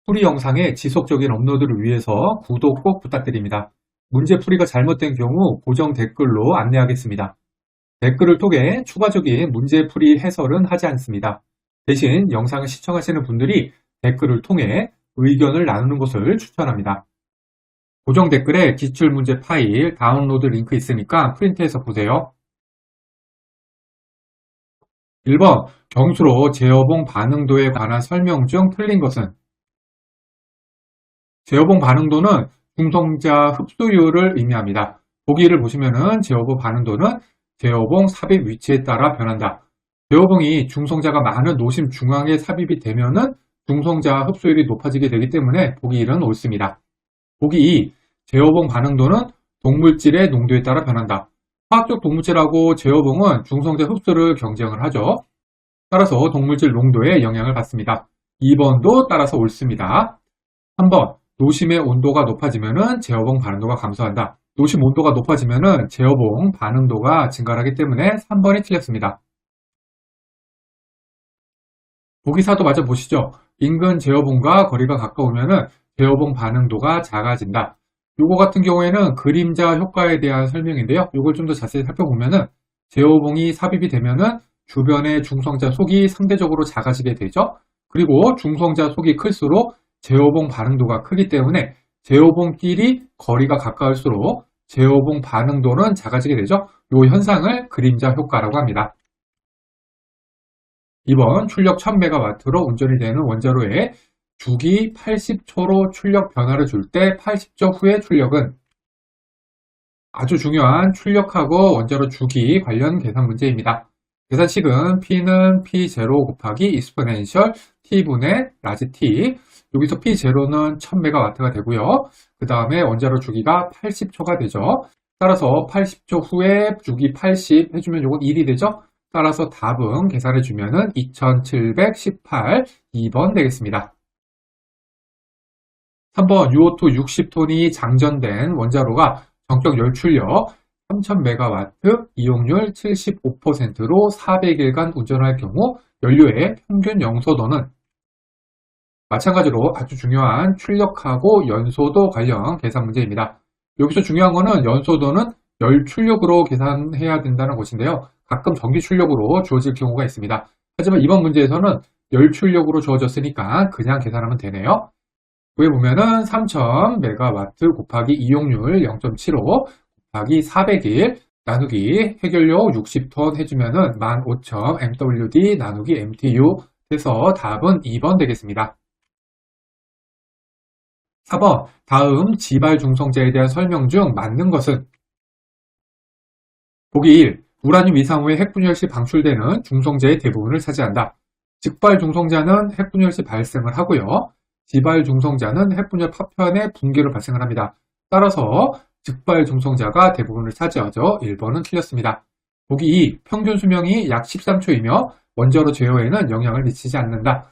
풀이 영상의 지속적인 업로드를 위해서 구독 꼭 부탁드립니다. 문제 풀이가 잘못된 경우 고정 댓글로 안내하겠습니다. 댓글을 통해 추가적인 문제 풀이 해설은 하지 않습니다. 대신 영상을 시청하시는 분들이 댓글을 통해 의견을 나누는 것을 추천합니다. 고정 댓글에 기출문제 파일 다운로드 링크 있으니까 프린트해서 보세요. 1번 경수로 제어봉 반응도에 관한 설명 중 틀린 것은? 제어봉 반응도는 중성자 흡수율을 의미합니다. 보기를 보시면은 제어봉 반응도는 제어봉 삽입 위치에 따라 변한다. 제어봉이 중성자가 많은 노심 중앙에 삽입이 되면은 중성자 흡수율이 높아지게 되기 때문에 보기 1은 옳습니다. 보기 2, 제어봉 반응도는 동물질의 농도에 따라 변한다. 화학적 동물질하고 제어봉은 중성자 흡수를 경쟁을 하죠. 따라서 동물질 농도에 영향을 받습니다. 2번도 따라서 옳습니다. 3번, 노심의 온도가 높아지면 제어봉 반응도가 감소한다. 노심 온도가 높아지면 제어봉 반응도가 증가하기 때문에 3번이 틀렸습니다. 보기 4도 맞아 보시죠. 인근 제어봉과 거리가 가까우면 제어봉 반응도가 작아진다. 요거 같은 경우에는 그림자 효과에 대한 설명인데요. 요걸 좀 더 자세히 살펴보면은 제어봉이 삽입이 되면은 주변의 중성자 속이 상대적으로 작아지게 되죠. 그리고 중성자 속이 클수록 제어봉 반응도가 크기 때문에 제어봉끼리 거리가 가까울수록 제어봉 반응도는 작아지게 되죠. 이 현상을 그림자 효과라고 합니다. 2번 출력 1000MW로 운전이 되는 원자로에 주기 80초로 출력 변화를 줄 때 80초 후의 출력은? 아주 중요한 출력하고 원자로 주기 관련 계산 문제입니다. 계산식은 P는 P0 곱하기 익스포넨셜 T분의 라지 T. 여기서 P0는 1000MW가 되고요. 그 다음에 원자로 주기가 80초가 되죠. 따라서 80초 후에 주기 80 해주면 이건 1이 되죠. 따라서 답은 계산해주면 2718, 2번 되겠습니다. 3번 UO2 60톤이 장전된 원자로가 정적 열출력 3000MW, 이용률 75%로 400일간 운전할 경우 연료의 평균 영소도는? 마찬가지로 아주 중요한 출력하고 연소도 관련 계산 문제입니다. 여기서 중요한 거는 연소도는 열출력으로 계산해야 된다는 것인데요. 가끔 전기 출력으로 주어질 경우가 있습니다. 하지만 이번 문제에서는 열출력으로 주어졌으니까 그냥 계산하면 되네요. 위에 보면은 3000MW 곱하기 이용률 0.75 곱하기 400일 나누기 해결료 60톤 해주면은 15,000 MWD 나누기 MTU 해서 답은 2번 되겠습니다. 4번, 다음 지발 중성자에 대한 설명 중 맞는 것은? 보기 1, 우라늄 235의 핵분열 시 방출되는 중성자의 대부분을 차지한다. 직발 중성자는 핵분열 시 발생을 하고요. 지발 중성자는 핵분열 파편의 붕괴로 발생을 합니다. 따라서 직발 중성자가 대부분을 차지하죠. 1번은 틀렸습니다. 보기 2, 평균 수명이 약 13초이며 원자로 제어에는 영향을 미치지 않는다.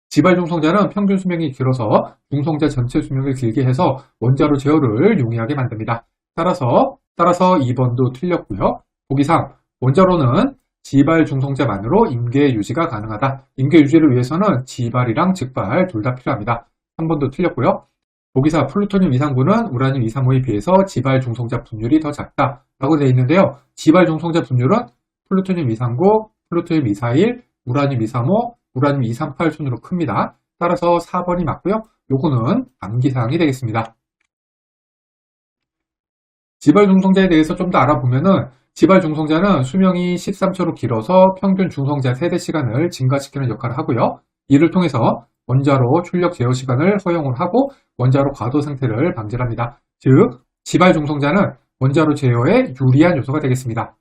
지발 중성자는 평균 수명이 길어서 중성자 전체 수명을 길게 해서 원자로 제어를 용이하게 만듭니다. 따라서 2번도 틀렸고요. 보기 3, 원자로는 지발 중성자만으로 임계 유지가 가능하다. 임계 유지를 위해서는 지발이랑 직발 둘 다 필요합니다. 3번도 틀렸고요. 보기 4, 플루토늄 이상분은 우라늄 235에 비해서 지발 중성자 분율이 더 작다라고 되어 있는데요. 지발 중성자 분율은 플루토늄 239, 플루토늄 241, 우라늄 235, 우라늄 238 순으로 큽니다. 따라서 4번이 맞고요. 요거는 암기사항이 되겠습니다. 지발 중성자에 대해서 좀 더 알아보면은 지발 중성자는 수명이 13초로 길어서 평균 중성자 세대 시간을 증가시키는 역할을 하고요. 이를 통해서 원자로 출력 제어 시간을 허용을 하고 원자로 과도 상태를 방지합니다. 즉, 지발 중성자는 원자로 제어에 유리한 요소가 되겠습니다.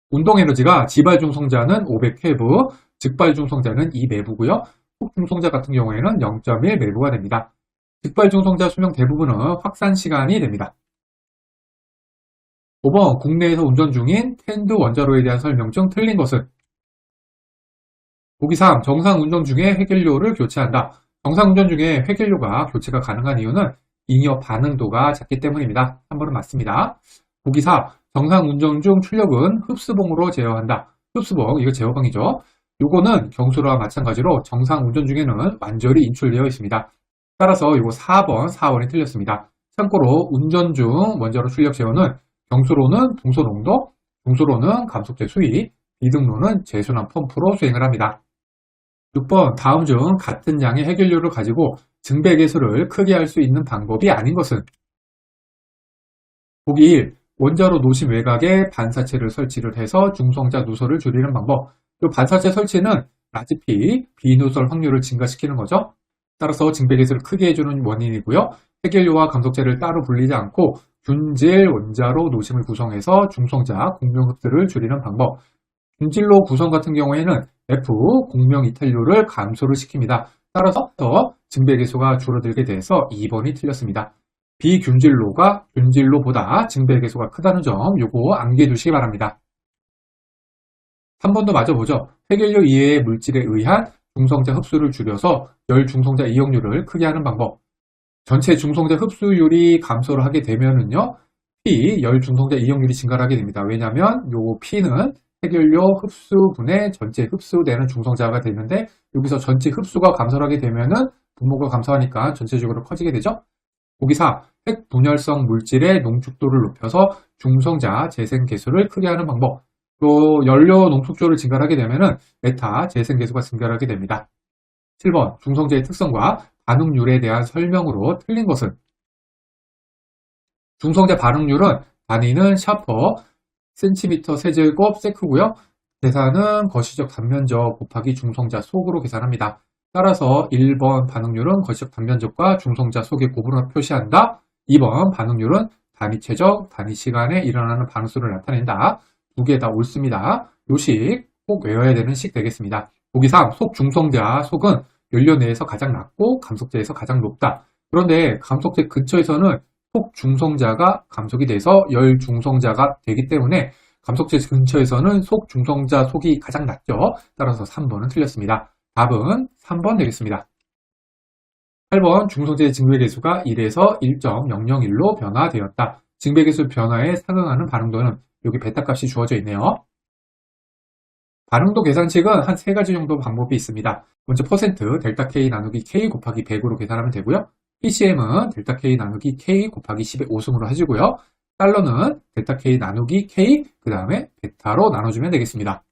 운동 에너지가 지발 중성자는 500케브, 직발 중성자는 2매부고요. 훅 중성자 같은 경우에는 0.1매부가 됩니다. 직발 중성자 수명 대부분은 확산 시간이 됩니다. 5번, 국내에서 운전 중인 텐드 원자로에 대한 설명 중 틀린 것은? 보기 3, 정상 운전 중에 회길료를 교체한다. 정상 운전 중에 회길료가 교체가 가능한 이유는 잉여 반응도가 작기 때문입니다. 3번은 맞습니다. 보기 4, 정상 운전 중 출력은 흡수봉으로 제어한다. 흡수봉, 이거 제어봉이죠. 요거는 경수로와 마찬가지로 정상 운전 중에는 완전히 인출되어 있습니다. 따라서 이거 4번이 틀렸습니다. 참고로 운전 중 원자로 출력 제어는 경수로는 동소 농도, 중수로는 감속제 수위, 비등로는 제순환 펌프로 수행을 합니다. 6번 다음 중 같은 양의 해결료를 가지고 증배계수를 크게 할 수 있는 방법이 아닌 것은? 보기 1. 원자로 노심 외곽에 반사체를 설치를 해서 중성자 누설을 줄이는 방법. 이 반사체 설치는 라지피, 비누설 확률을 증가시키는 거죠. 따라서 증배계수를 크게 해주는 원인이고요. 해결료와 감속제를 따로 분리지 않고 균질 원자로 노심을 구성해서 중성자 공명흡수를 줄이는 방법. 균질로 구성 같은 경우에는 F, 공명 이탈료를 감소를 시킵니다. 따라서 더 증배계수가 줄어들게 돼서 2번이 틀렸습니다. 비균질로가 균질로보다 증배계수가 크다는 점 요거 암기해 두시기 바랍니다. 3번도 맞아보죠. 해결료 이외의 물질에 의한 중성자 흡수를 줄여서 열 중성자 이용률을 크게 하는 방법. 전체 중성자 흡수율이 감소를 하게 되면은요, P, 열 중성자 이용률이 증가를 하게 됩니다. 왜냐하면 요 P는 해결료 흡수분의 전체 흡수되는 중성자가 되는데 여기서 전체 흡수가 감소를 하게 되면은 분모가 감소하니까 전체적으로 커지게 되죠. 보기 4. 핵분열성 물질의 농축도를 높여서 중성자 재생 계수를 크게 하는 방법. 또 연료 농축도를 증가하게 되면은 메타 재생 계수가 증가하게 됩니다. 7번 중성자의 특성과 반응률에 대한 설명으로 틀린 것은? 중성자 반응률은 단위는 샤퍼 센티미터 세제곱 세크고요. 계산은 거시적 단면적 곱하기 중성자 속으로 계산합니다. 따라서 1번 반응률은 거시적 단면적과 중성자 속의 곱으로 표시한다. 2번 반응률은 단위 최적, 단위 시간에 일어나는 반응수를 나타낸다. 두 개 다 옳습니다. 요식 꼭 외워야 되는 식 되겠습니다. 보기 3. 속 중성자 속은 연료 내에서 가장 낮고 감속제에서 가장 높다. 그런데 감속제 근처에서는 속 중성자가 감속이 돼서 열 중성자가 되기 때문에 감속제 근처에서는 속 중성자 속이 가장 낮죠. 따라서 3번은 틀렸습니다. 답은 3번 되겠습니다. 8번 중성제의 증배계수가 1에서 1.001로 변화되었다. 증배계수 변화에 상응하는 반응도는 여기 베타 값이 주어져 있네요. 반응도 계산식은 한 3가지 정도 방법이 있습니다. 먼저 퍼센트 델타 K 나누기 K 곱하기 100으로 계산하면 되고요. PCM은 델타 K 나누기 K 곱하기 10의 5승으로 하시고요. 달러는 델타 K 나누기 K 그 다음에 베타로 나눠주면 되겠습니다.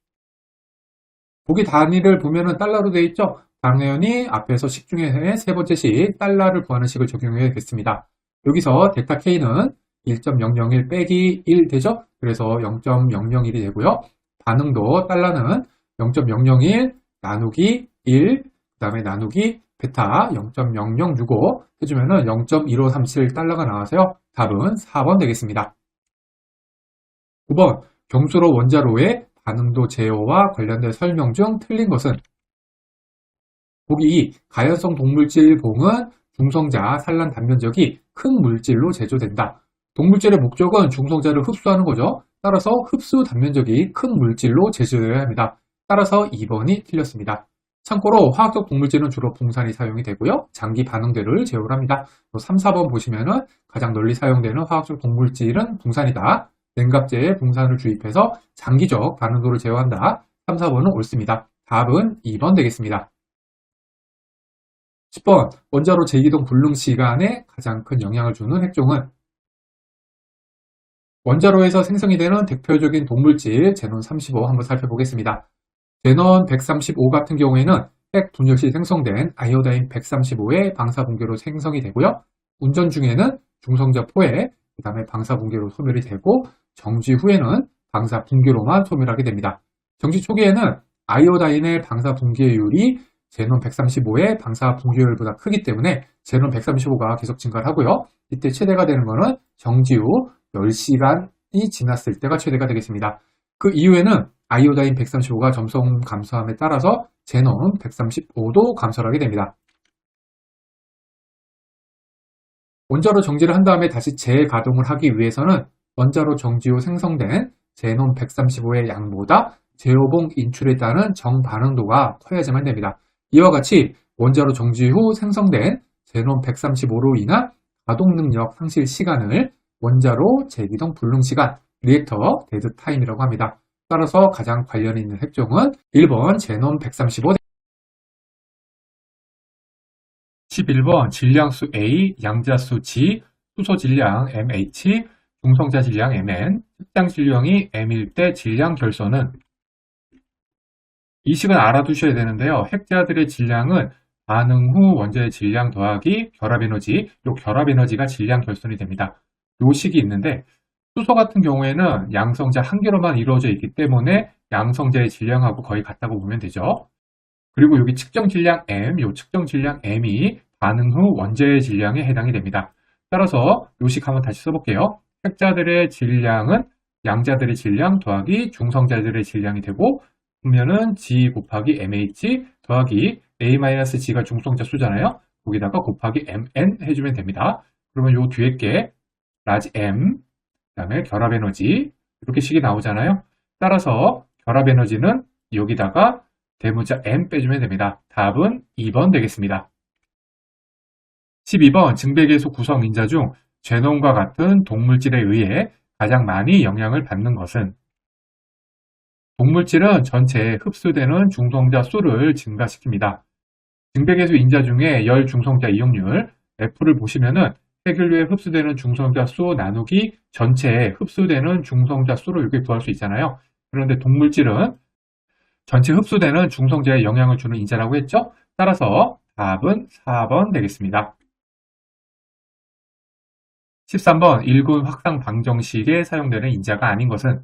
보기 단위를 보면은 달러로 되어 있죠. 당연히 앞에서 식 중에 세 번째 식 달러를 구하는 식을 적용해야겠습니다. 여기서 델타 K는 1.001 빼기 1 되죠. 그래서 0.001이 되고요. 반응도 달러는 0.001 나누기 1 그 다음에 나누기 베타 0.0065 해주면은 0.1537 달러가 나와서요. 답은 4번 되겠습니다. 9번 경수로 원자로의 반응도 제어와 관련된 설명 중 틀린 것은? 보기 2. 가연성 동물질 봉은 중성자 산란 단면적이 큰 물질로 제조된다. 동물질의 목적은 중성자를 흡수하는 거죠. 따라서 흡수 단면적이 큰 물질로 제조되어야 합니다. 따라서 2번이 틀렸습니다. 참고로 화학적 동물질은 주로 붕산이 사용이 되고요. 장기 반응대를 제어를 합니다. 3, 4번 보시면은 가장 널리 사용되는 화학적 동물질은 붕산이다. 냉각제에 붕산을 주입해서 장기적 반응도를 제어한다. 3, 4번은 옳습니다. 답은 2번 되겠습니다. 10번 원자로 재이동 불능 시간에 가장 큰 영향을 주는 핵종은? 원자로에서 생성이 되는 대표적인 동물질 제논 35 한번 살펴보겠습니다. 제논 135 같은 경우에는 핵 분열 시 생성된 아이오다인 135의 방사 붕괴로 생성이 되고요. 운전 중에는 중성자 포획, 그 다음에 방사 붕괴로 소멸이 되고 정지 후에는 방사 붕괴로만 소멸하게 됩니다. 정지 초기에는 아이오다인의 방사 붕괴율이 제논 135의 방사 붕괴율보다 크기 때문에 제논 135가 계속 증가를 하고요. 이때 최대가 되는 것은 정지 후 10시간이 지났을 때가 최대가 되겠습니다. 그 이후에는 아이오다인 135가 점성 감소함에 따라서 제논 135도 감소를 하게 됩니다. 원자로 정지를 한 다음에 다시 재가동을 하기 위해서는 원자로 정지 후 생성된 제논 135의 양보다 제어봉 인출에 따른 정반응도가 커야지만 됩니다. 이와 같이 원자로 정지 후 생성된 제논 135로 인한 가동 능력 상실 시간을 원자로 재기동 불능 시간, 리액터 데드 타임이라고 합니다. 따라서 가장 관련 있는 핵종은 1번 제논 135 11번 질량수 A, 양자수 G, 수소 질량 MH, 중성자 질량 MN, 측량 질량이 M일 때 질량 결소는 이 식은 알아두셔야 되는데요. 핵자들의 질량은 반응 후 원자의 질량 더하기 결합에너지, 이 결합에너지가 질량 결손이 됩니다. 이 식이 있는데 수소 같은 경우에는 양성자 한 개로만 이루어져 있기 때문에 양성자의 질량하고 거의 같다고 보면 되죠. 그리고 여기 측정 질량 M, 이 측정 질량 M이 반응 후 원자의 질량에 해당이 됩니다. 따라서 이 식 한번 다시 써볼게요. 핵자들의 질량은 양자들의 질량 더하기 중성자들의 질량이 되고 그러면은 G 곱하기 MH 더하기 A-G가 중성자 수잖아요. 거기다가 곱하기 MN 해주면 됩니다. 그러면 요 뒤에 게 라지 M, 그 다음에 결합에너지 이렇게 식이 나오잖아요. 따라서 결합에너지는 여기다가 대문자 M 빼주면 됩니다. 답은 2번 되겠습니다. 12번 증백에서 구성 인자 중 제논과 같은 동물질에 의해 가장 많이 영향을 받는 것은 동물질은 전체에 흡수되는 중성자 수를 증가시킵니다. 증백에서 인자 중에 열 중성자 이용률 F를 보시면은 핵연료에 흡수되는 중성자 수 나누기 전체에 흡수되는 중성자 수를 이렇게 구할 수 있잖아요. 그런데 동물질은 전체 흡수되는 중성자에 영향을 주는 인자라고 했죠? 따라서 답은 4번 되겠습니다. 13번 일군 확상 방정식에 사용되는 인자가 아닌 것은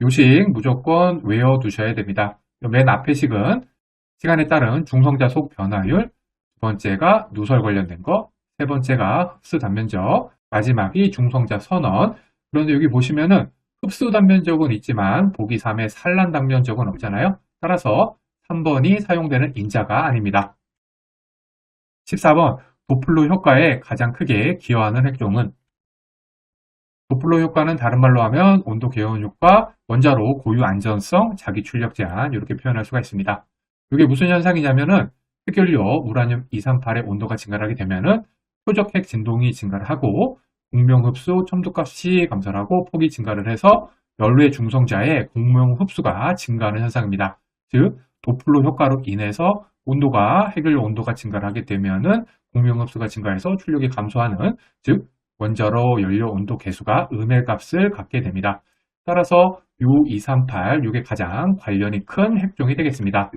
요식 무조건 외워두셔야 됩니다. 맨 앞에 식은 시간에 따른 중성자 속 변화율, 두 번째가 누설 관련된 거, 세 번째가 흡수 단면적, 마지막이 중성자 선언. 그런데 여기 보시면은 흡수 단면적은 있지만 보기 3의 산란 단면적은 없잖아요. 따라서 3번이 사용되는 인자가 아닙니다. 14번 도플러 효과에 가장 크게 기여하는 핵종은 도플러 효과는 다른 말로 하면 온도 개원 효과, 원자로 고유 안전성, 자기 출력 제한 이렇게 표현할 수가 있습니다. 이게 무슨 현상이냐면은 핵연료 우라늄 238의 온도가 증가하게 되면은 표적 핵 진동이 증가를 하고 공명 흡수 첨도값이 감소하고 폭이 증가를 해서 연료의 중성자의 공명 흡수가 증가하는 현상입니다. 즉 도플러 효과로 인해서 핵연료 온도가 증가를 하게 되면은 공명 흡수가 증가해서 출력이 감소하는 즉 원자로 연료 온도 계수가 음의 값을 갖게 됩니다. 따라서 U238 이게 가장 관련이 큰 핵종이 되겠습니다.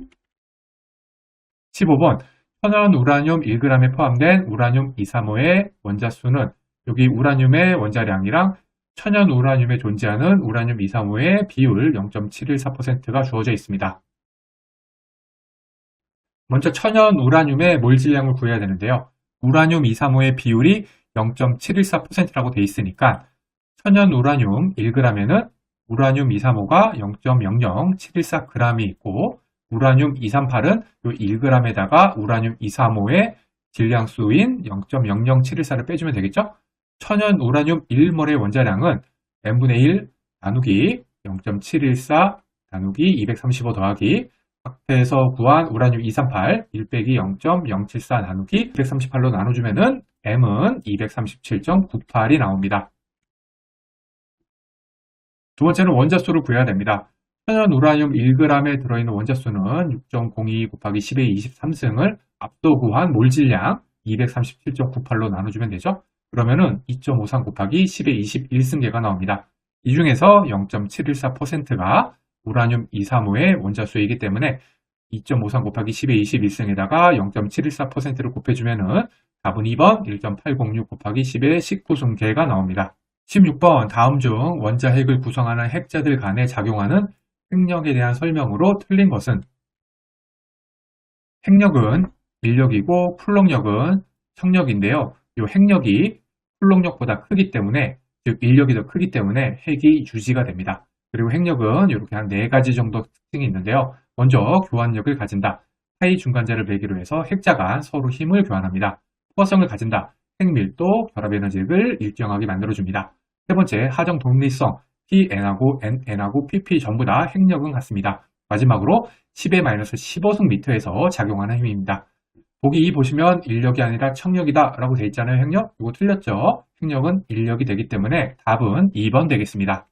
15번 천연 우라늄 1g에 포함된 우라늄 235의 원자수는 여기 우라늄의 원자량이랑 천연 우라늄에 존재하는 우라늄 235의 비율 0.714%가 주어져 있습니다. 먼저 천연 우라늄의 몰 질량을 구해야 되는데요. 우라늄 235의 비율이 0.714%라고 돼 있으니까 천연 우라늄 1g에는 우라늄 235가 0.00714g이 있고 우라늄 238은 이 1g에다가 우라늄 235의 질량수인 0.00714를 빼주면 되겠죠? 천연 우라늄 1몰의 원자량은 n분의 1 나누기 0.714 나누기 235 더하기 앞에서 구한 우라늄 238 1 빼기 0.074 나누기 238로 나눠주면은 m은 237.98이 나옵니다. 두 번째는 원자수를 구해야 됩니다. 천연 우라늄 1g에 들어있는 원자수는 6.02 곱하기 10의 23승을 앞서 구한 몰 질량 237.98로 나눠주면 되죠. 그러면은 2.53 곱하기 10의 21승계가 나옵니다. 이 중에서 0.714%가 우라늄 235의 원자수이기 때문에 2.53 곱하기 10의 21승에다가 0.714%를 곱해주면은 답은 2번 1.806 곱하기 10의 19승계가 나옵니다. 16번 다음 중 원자핵을 구성하는 핵자들 간에 작용하는 핵력에 대한 설명으로 틀린 것은 핵력은 인력이고 풀록력은 청력인데요. 이 핵력이 풀록력보다 크기 때문에 즉 인력이 더 크기 때문에 핵이 유지가 됩니다. 그리고 핵력은 이렇게 한 4가지 정도 특징이 있는데요. 먼저 교환력을 가진다. 파이 중간자를 매기로 해서 핵자 간 서로 힘을 교환합니다. 포화성을 가진다. 핵밀도, 결합에너지를 일정하게 만들어줍니다. 세 번째, 하정 독립성. PN하고 NN하고 PP 전부 다 핵력은 같습니다. 마지막으로 10의 마이너스 15승 미터에서 작용하는 힘입니다. 보기 2 보시면 인력이 아니라 청력이다 라고 되어 있잖아요. 핵력? 이거 틀렸죠? 핵력은 인력이 되기 때문에 답은 2번 되겠습니다.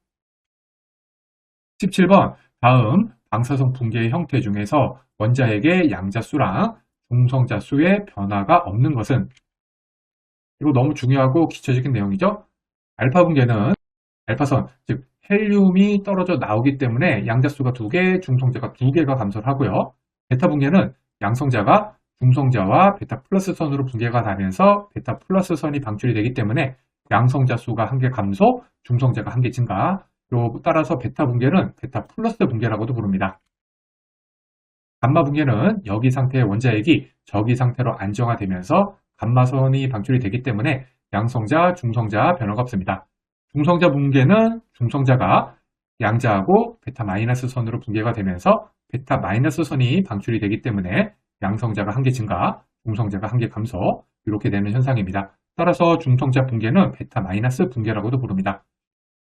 17번 다음 방사성 붕괴의 형태 중에서 원자핵의 양자수랑 중성자 수의 변화가 없는 것은, 이거 너무 중요하고 기초적인 내용이죠. 알파 붕괴는 알파선, 즉 헬륨이 떨어져 나오기 때문에 양자수가 2개, 중성자가 2개가 감소를 하고요. 베타 붕괴는 양성자가 중성자와 베타 플러스 선으로 붕괴가 되면서 베타 플러스 선이 방출이 되기 때문에 양성자 수가 1개 감소, 중성자가 1개 증가. 따라서 베타 붕괴는 베타 플러스 붕괴라고도 부릅니다. 감마 붕괴는 여기 상태의 원자핵이 저기 상태로 안정화되면서 감마선이 방출이 되기 때문에 양성자, 중성자 변화가 없습니다. 중성자 붕괴는 중성자가 양자하고 베타 마이너스 선으로 붕괴가 되면서 베타 마이너스 선이 방출이 되기 때문에 양성자가 1개 증가, 중성자가 1개 감소, 이렇게 되는 현상입니다. 따라서 중성자 붕괴는 베타 마이너스 붕괴라고도 부릅니다.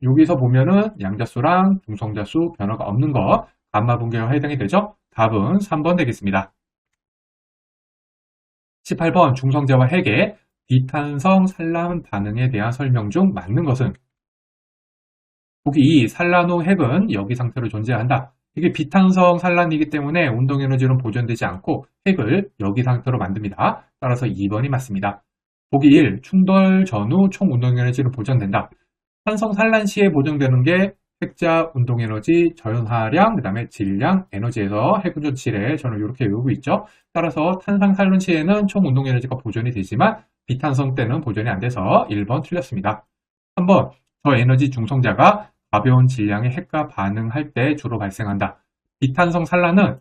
여기서 보면은 양자수랑 중성자수 변화가 없는 거 감마 붕괴가 해당이 되죠? 답은 3번 되겠습니다. 18번 중성자와 핵의 비탄성 산란 반응에 대한 설명 중 맞는 것은? 보기 2. 산란 후 핵은 여기 상태로 존재한다. 이게 비탄성 산란이기 때문에 운동에너지는 보존되지 않고 핵을 여기 상태로 만듭니다. 따라서 2번이 맞습니다. 보기 1. 충돌 전후 총 운동에너지는 보존된다. 탄성 산란 시에 보존되는 게 핵자 운동에너지, 전하량, 그 다음에 질량, 에너지에서 핵 운전 칠에 저는 이렇게 외우고 있죠. 따라서 탄성 산란 시에는 총 운동에너지가 보존이 되지만 비탄성 때는 보존이 안 돼서 1번 틀렸습니다. 3번 저에너지 중성자가 가벼운 질량의 핵과 반응할 때 주로 발생한다. 비탄성 산란은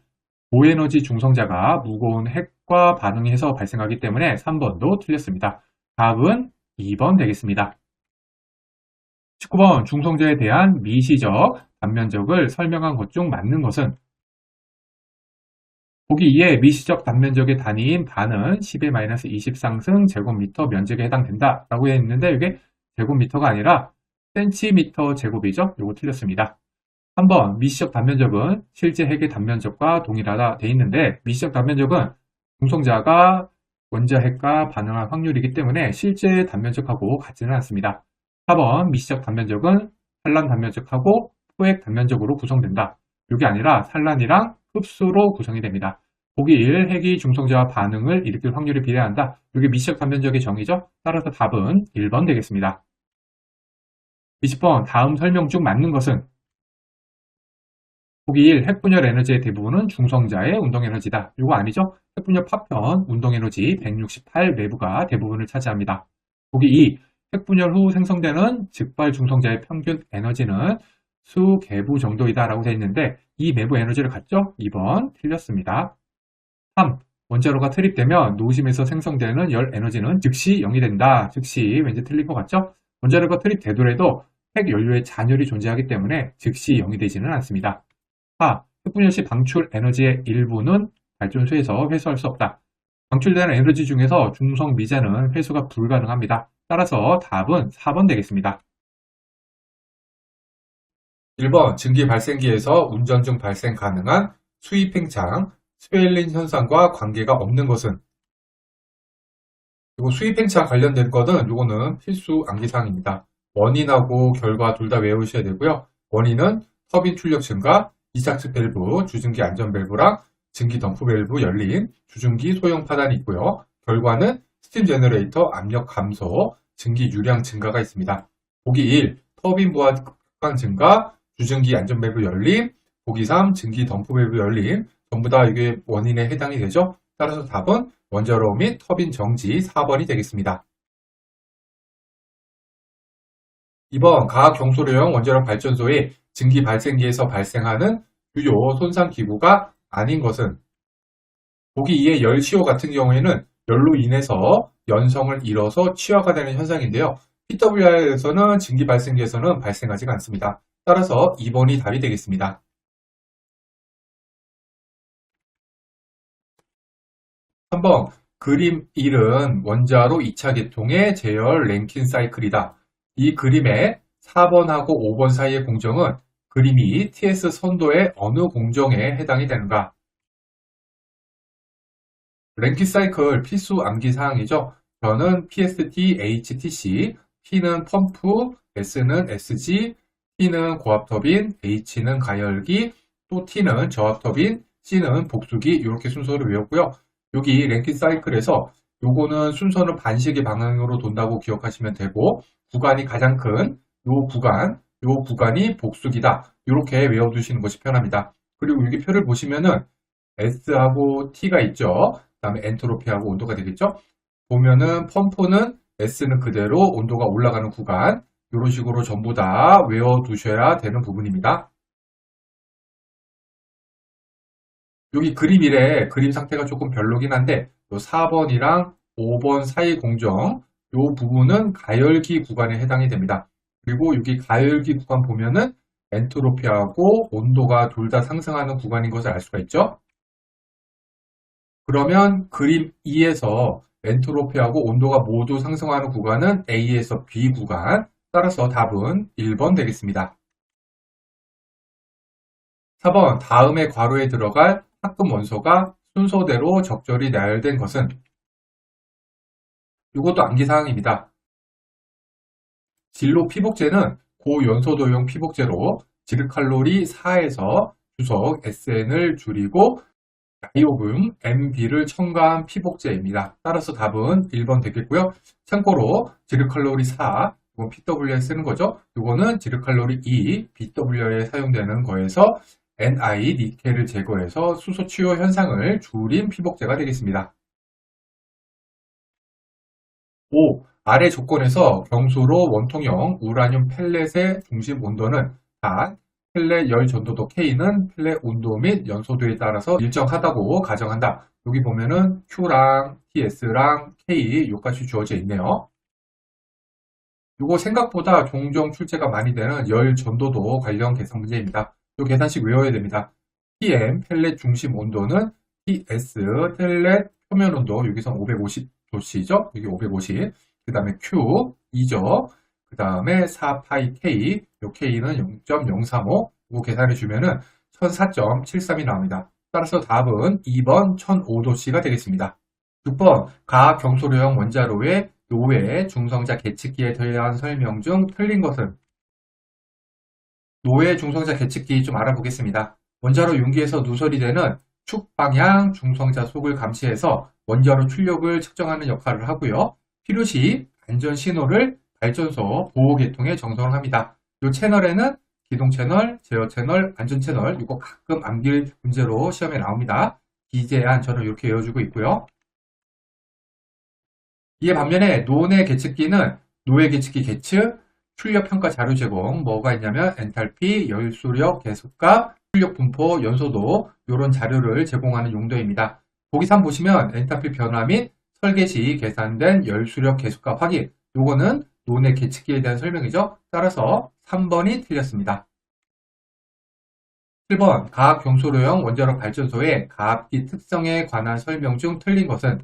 고에너지 중성자가 무거운 핵과 반응해서 발생하기 때문에 3번도 틀렸습니다. 답은 2번 되겠습니다. 19번 중성자에 대한 미시적 단면적을 설명한 것 중 맞는 것은? 보기 2에 미시적 단면적의 단위인 반은 10의-20 상승 제곱미터 면적에 해당된다 라고 했는데 이게 제곱미터가 아니라 센티미터 제곱이죠. 이거 틀렸습니다. 3번 미시적 단면적은 실제 핵의 단면적과 동일하다 돼 있는데 미시적 단면적은 중성자가 원자핵과 반응할 확률이기 때문에 실제 단면적하고 같지는 않습니다. 4번 미시적 단면적은 산란 단면적하고 포획 단면적으로 구성된다. 이게 아니라 산란이랑 흡수로 구성이 됩니다. 보기 1. 핵이 중성자와 반응을 일으킬 확률이 비례한다. 이게 미시적 단면적의 정의죠. 따라서 답은 1번 되겠습니다. 20번 다음 설명 중 맞는 것은? 보기 1. 핵분열 에너지의 대부분은 중성자의 운동에너지다. 이거 아니죠? 핵분열 파편 운동에너지 168 내부가 대부분을 차지합니다. 보기 2. 핵분열 후 생성되는 즉발 중성자의 평균 에너지는 수개부 정도이다 라고 되어 있는데 이 내부 에너지를 갖죠? 2번 틀렸습니다. 3. 원자로가 트립되면 노심에서 생성되는 열 에너지는 즉시 0이 된다. 즉시 왠지 틀린 것 같죠? 원자로가 트립되더라도 핵 연료의 잔열이 존재하기 때문에 즉시 0이 되지는 않습니다. 4. 핵분열 시 방출 에너지의 일부는 발전소에서 회수할 수 없다. 방출되는 에너지 중에서 중성 미자는 회수가 불가능합니다. 따라서 답은 4번 되겠습니다. 1번 증기 발생기에서 운전 중 발생 가능한 수입 팽창, 스웨일링 현상과 관계가 없는 것은? 이거 수입 팽창 관련된 거는 이거는 필수 암기사항입니다. 원인하고 결과 둘 다 외우셔야 되고요. 원인은 터빈 출력 증가, 이착측 밸브, 주증기 안전 밸브랑 증기 덤프 밸브 열림, 주증기 소형 파단이 있고요. 결과는 스팀 제너레이터 압력 감소, 증기 유량 증가가 있습니다. 보기 1. 터빈 부하 극강 증가, 주증기 안전 밸브 열림, 보기 3. 증기 덤프 밸브 열림, 전부 다 이게 원인에 해당이 되죠. 따라서 답은 원자로 및 터빈 정지 4번이 되겠습니다. 2번 가경소료용 원자력 발전소의 증기 발생기에서 발생하는 주요 손상 기구가 아닌 것은? 보기 2의 열 시호 같은 경우에는 열로 인해서 연성을 잃어서 치화가 되는 현상인데요. PWR에서는 증기 발생기에서는 발생하지 않습니다. 따라서 2번이 답이 되겠습니다. 3번 그림 1은 원자로 2차 계통의 제열 랭킨 사이클이다. 이 그림의 4번하고 5번 사이의 공정은 그림이 TS 선도의 어느 공정에 해당이 되는가? 랭킨 사이클 필수 암기 사항이죠. 저는 PST, HTC, P는 펌프, S는 SG, T는 고압터빈, H는 가열기, 또 T는 저압터빈, C는 복수기 이렇게 순서를 외웠고요. 여기 랭킨 사이클에서 요거는 순서는 반시계 방향으로 돈다고 기억하시면 되고, 구간이 가장 큰 요 구간이 복수기다. 이렇게 외워두시는 것이 편합니다. 그리고 여기 표를 보시면은 S하고 T가 있죠. 그 다음에 엔트로피하고 온도가 되겠죠. 보면은 펌프는 S는 그대로 온도가 올라가는 구간, 이런 식으로 전부 다 외워두셔야 되는 부분입니다. 여기 그림 상태가 조금 별로긴 한데, 요 4번이랑 5번 사이 공정, 요 부분은 가열기 구간에 해당이 됩니다. 그리고 여기 가열기 구간 보면은 엔트로피하고 온도가 둘 다 상승하는 구간인 것을 알 수가 있죠. 그러면 그림 2에서 엔트로피하고 온도가 모두 상승하는 구간은 A에서 B 구간, 따라서 답은 1번 되겠습니다. 4번, 다음의 괄호에 들어갈 합금 원소가 순서대로 적절히 나열된 것은? 이것도 암기사항입니다. 진로 피복제는 고연소도용 피복제로 지르칼로리 4에서 주석 SN을 줄이고 나이오금 MB를 첨가한 피복제입니다. 따라서 답은 1번 되겠고요. 참고로 지르칼로리 4, 이건 PW에 쓰는 거죠. 이거는 지르칼로리 2, BW에 사용되는 거에서 Ni, 니켈을 제거해서 수소 취호 현상을 줄인 피복제가 되겠습니다. 5. 아래 조건에서 경수로 원통형 우라늄 펠렛의 중심 온도는 단, 펠렛 열 전도도 K는 펠렛 온도 및 연소도에 따라서 일정하다고 가정한다. 여기 보면은 Q랑 TS랑 K 요까지 주어져 있네요. 이거 생각보다 종종 출제가 많이 되는 열 전도도 관련 계산 문제입니다. 이 계산식 외워야 됩니다. PM 펠렛 중심 온도는 TS 펠렛 표면 온도 여기서 550도씨죠. 여기 550. 그 다음에 Q 2죠. 그 다음에 4파이 K, 요 K는 0.035. 이거 계산해 주면은 1004.73이 나옵니다. 따라서 답은 2번 1005도씨가 되겠습니다. 6번 가학 경소료형 원자로의 노외 중성자 계측기에 대한 설명 중 틀린 것은? 노외 중성자 계측기 좀 알아보겠습니다. 원자로 용기에서 누설이 되는 축 방향 중성자 속을 감시해서 원자로 출력을 측정하는 역할을 하고요. 필요시 안전 신호를 발전소 보호 계통에 정성을 합니다. 이 채널에는 기동 채널, 제어 채널, 안전 채널, 이거 가끔 암기 문제로 시험에 나옵니다. 기재안 저는 이렇게 외워주고 있고요. 이에 반면에 노내 계측기는 노외 계측기 계측, 출력 평가 자료 제공, 뭐가 있냐면 엔탈피, 열수력, 계속값, 출력 분포, 연소도 이런 자료를 제공하는 용도입니다. 보기 3 보시면 엔탈피 변화 및 설계 시 계산된 열수력 계속값 확인, 요거는 노내 계측기에 대한 설명이죠. 따라서 3번이 틀렸습니다. 7번 가학 경소로형 원자력 발전소의 가압기 특성에 관한 설명 중 틀린 것은?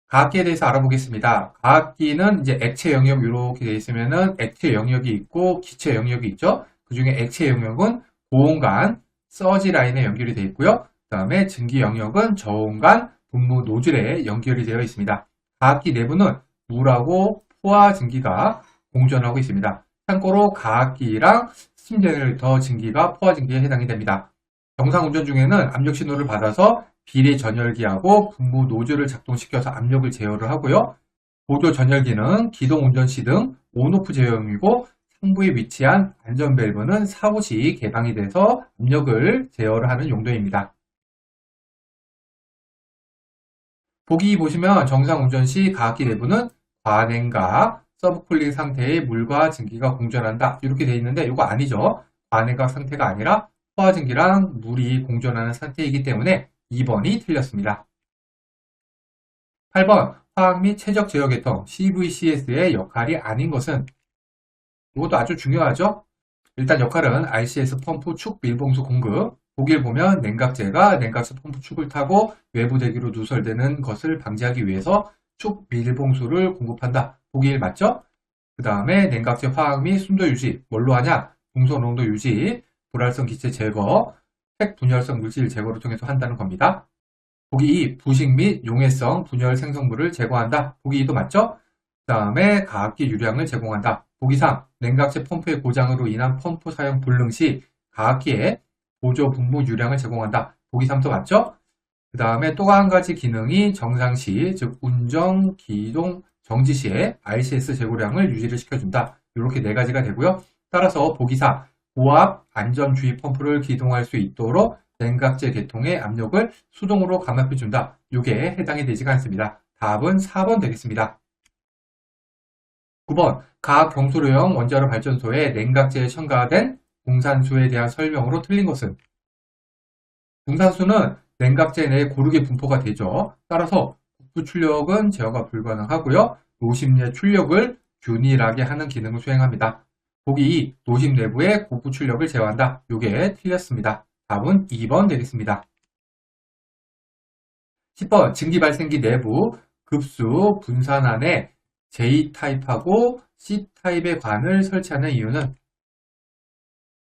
가압기에 대해서 알아보겠습니다. 가압기는 이제 액체 영역 이렇게 되어 있으면은 액체 영역이 있고 기체 영역이 있죠. 그 중에 액체 영역은 고온간 서지 라인에 연결이 되어 있고요. 그 다음에 증기 영역은 저온간 분무 노즐에 연결이 되어 있습니다. 가압기 내부는 물하고 포화 증기가 공존하고 있습니다. 참고로 가압기랑 스팀 제너레이터 증기가 포화 증기에 해당이 됩니다. 정상 운전 중에는 압력 신호를 받아서 비례 전열기하고 분무 노즐을 작동시켜서 압력을 제어를 하고요. 보조 전열기는 기동 운전 시 등 온오프 제어용이고 상부에 위치한 안전 밸브는 사고 시 개방이 돼서 압력을 제어를 하는 용도입니다. 보기 보시면 정상 운전 시 가압기 내부는 과냉각, 서브쿨링 상태의 물과 증기가 공존한다. 이렇게 되어 있는데 이거 아니죠. 과냉각 상태가 아니라 포화 증기랑 물이 공존하는 상태이기 때문에 2번이 틀렸습니다. 8번 화학 및 최적 제어 계통 CVCS의 역할이 아닌 것은? 이것도 아주 중요하죠. 일단 역할은 RCS 펌프 축 밀봉수 공급. 보기를 보면 냉각제가 냉각수 펌프 축을 타고 외부 대기로 누설되는 것을 방지하기 위해서 축 밀봉수를 공급한다. 보기 1 맞죠? 그 다음에 냉각제 화학 및 순도 유지. 뭘로 하냐? 중소 농도 유지, 불활성 기체 제거, 핵 분열성 물질 제거를 통해서 한다는 겁니다. 보기 2, 부식 및 용해성 분열 생성물을 제거한다. 보기 2도 맞죠? 그 다음에 가압기 유량을 제공한다. 보기 3, 냉각제 펌프의 고장으로 인한 펌프 사용 불능 시 가압기에 보조 분무 유량을 제공한다. 보기 3도 맞죠? 그 다음에 또 한 가지 기능이 정상시, 즉 운전, 기동, 정지 시에 RCS 재고량을 유지를 시켜준다. 이렇게 네 가지가 되고요. 따라서 보기 4, 고압 안전주의 펌프를 기동할 수 있도록 냉각제 계통의 압력을 수동으로 감압해준다. 이게 해당이 되지가 않습니다. 답은 4번 되겠습니다. 9번, 각 경수로형 원자로 발전소에 냉각제에 첨가된 공산수에 대한 설명으로 틀린 것은? 공산수는 냉각제 내에 고르게 분포가 되죠. 따라서 국부 출력은 제어가 불가능하고요. 노심 내 출력을 균일하게 하는 기능을 수행합니다. 보기 2, 노심 내부의 국부 출력을 제어한다. 이게 틀렸습니다. 답은 2번 되겠습니다. 10번, 증기 발생기 내부 급수 분산 안에 J타입하고 C타입의 관을 설치하는 이유는?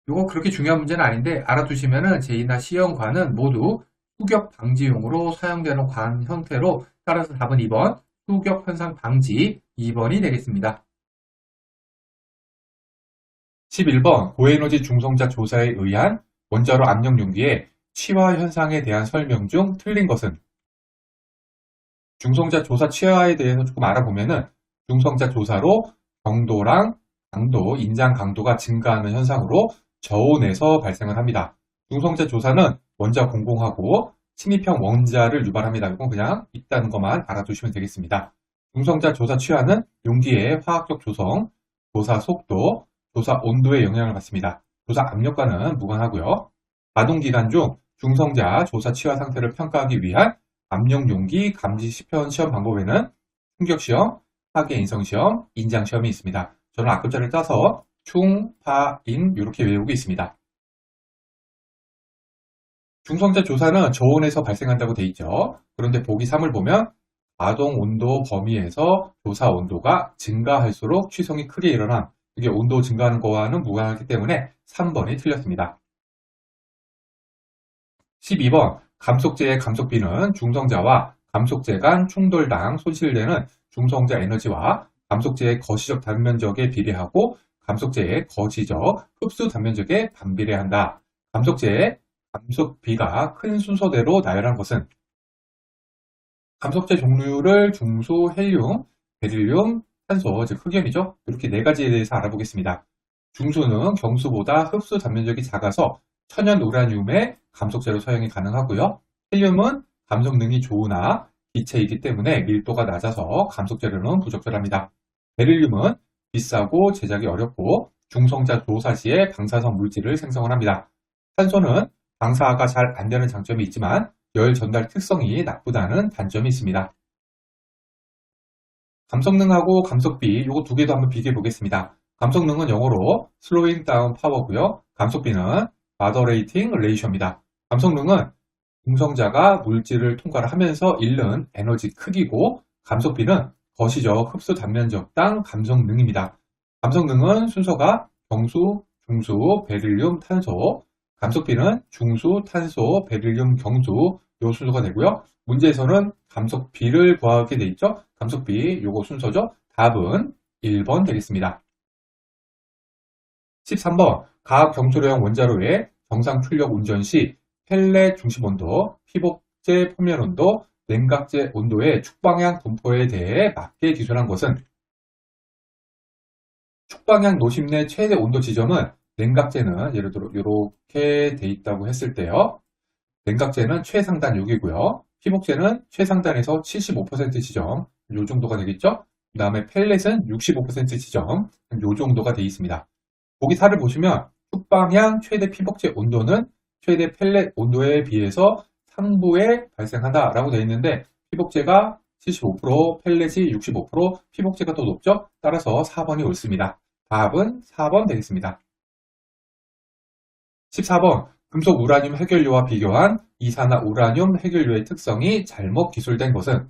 이거 그렇게 중요한 문제는 아닌데 알아두시면은 J나 C형 관은 모두 후격 방지용으로 사용되는 관 형태로, 따라서 답은 2번 후격 현상 방지 2번이 되겠습니다. 11번 고에너지 중성자 조사에 의한 원자로 압력 용기의 취화 현상에 대한 설명 중 틀린 것은? 중성자 조사 취하에 대해서 조금 알아보면은 중성자 조사로 경도랑 강도, 인장 강도가 증가하는 현상으로 저온에서 발생을 합니다. 중성자 조사는 원자 공공하고 침입형 원자를 유발합니다. 이건 그냥 있다는 것만 알아두시면 되겠습니다. 중성자 조사 취하는 용기의 화학적 조성, 조사 속도, 조사 온도에 영향을 받습니다. 조사 압력과는 무관하고요. 가동 기간 중 중성자 조사 취하 상태를 평가하기 위한 압력 용기 감지 시편 시험 방법에는 충격 시험, 파괴 인성 시험, 인장 시험이 있습니다. 저는 앞글자를 따서 충, 파, 인 이렇게 외우고 있습니다. 중성자 조사는 저온에서 발생한다고 되어 있죠. 그런데 보기 3을 보면 가동 온도 범위에서 조사 온도가 증가할수록 취성이 크게 일어남, 이게 온도 증가하는 거와는 무관하기 때문에 3번이 틀렸습니다. 12번 감속제의 감속비는 중성자와 감속제 간 충돌당 손실되는 중성자 에너지와 감속제의 거시적 단면적에 비례하고 감속제의 거시적 흡수 단면적에 반비례한다. 감속제의 감속비가 큰 순서대로 나열한 것은? 감속제 종류를 중수, 헬륨, 베릴륨, 탄소, 즉 흑연이죠. 이렇게 네 가지에 대해서 알아보겠습니다. 중수는 경수보다 흡수 단면적이 작아서 천연 우라늄의 감속제로 사용이 가능하고요. 헬륨은 감속 능이 좋으나 기체이기 때문에 밀도가 낮아서 감속재료는 부적절합니다. 베릴륨은 비싸고 제작이 어렵고 중성자 조사 시에 방사성 물질을 생성을 합니다. 탄소는 방사가 잘 안되는 장점이 있지만 열 전달 특성이 나쁘다는 단점이 있습니다. 감속능하고 감속비, 이거 두 개도 한번 비교해 보겠습니다. 감속능은 영어로 slowing down power고요. 감속비는 moderating ratio입니다. 감속능은 중성자가 물질을 통과를 하면서 잃는 에너지 크기고, 감속비는 거시적 흡수 단면적당 감속능입니다. 감속능은 순서가 경수, 중수, 베릴륨, 탄소, 감속비는 중수, 탄소, 베릴륨, 경수 요 순서가 되고요. 문제에서는 감속비를 구하게 돼 있죠. 감속비 요거 순서죠. 답은 1번 되겠습니다. 13번 각 경수로형 원자로의 정상 출력 운전 시 펠렛 중심 온도, 피복제 표면 온도, 냉각제 온도의 축방향 분포에 대해 맞게 기술한 것은? 축방향 노심 내 최대 온도 지점은 냉각제는 예를 들어 이렇게 돼 있다고 했을 때요. 냉각제는 최상단 여기고요. 피복제는 최상단에서 75% 지점, 요 정도가 되겠죠? 그 다음에 펠렛은 65% 지점, 요 정도가 되어 있습니다. 보기 4를 보시면 축방향 최대 피복제 온도는 최대 펠렛 온도에 비해서 상부에 발생한다라고 되어 있는데 피복제가 75%, 펠렛이 65%, 피복제가 더 높죠? 따라서 4번이 옳습니다. 답은 4번 되겠습니다. 14번 금속 우라늄 해결료와 비교한 이산화 우라늄 해결료의 특성이 잘못 기술된 것은?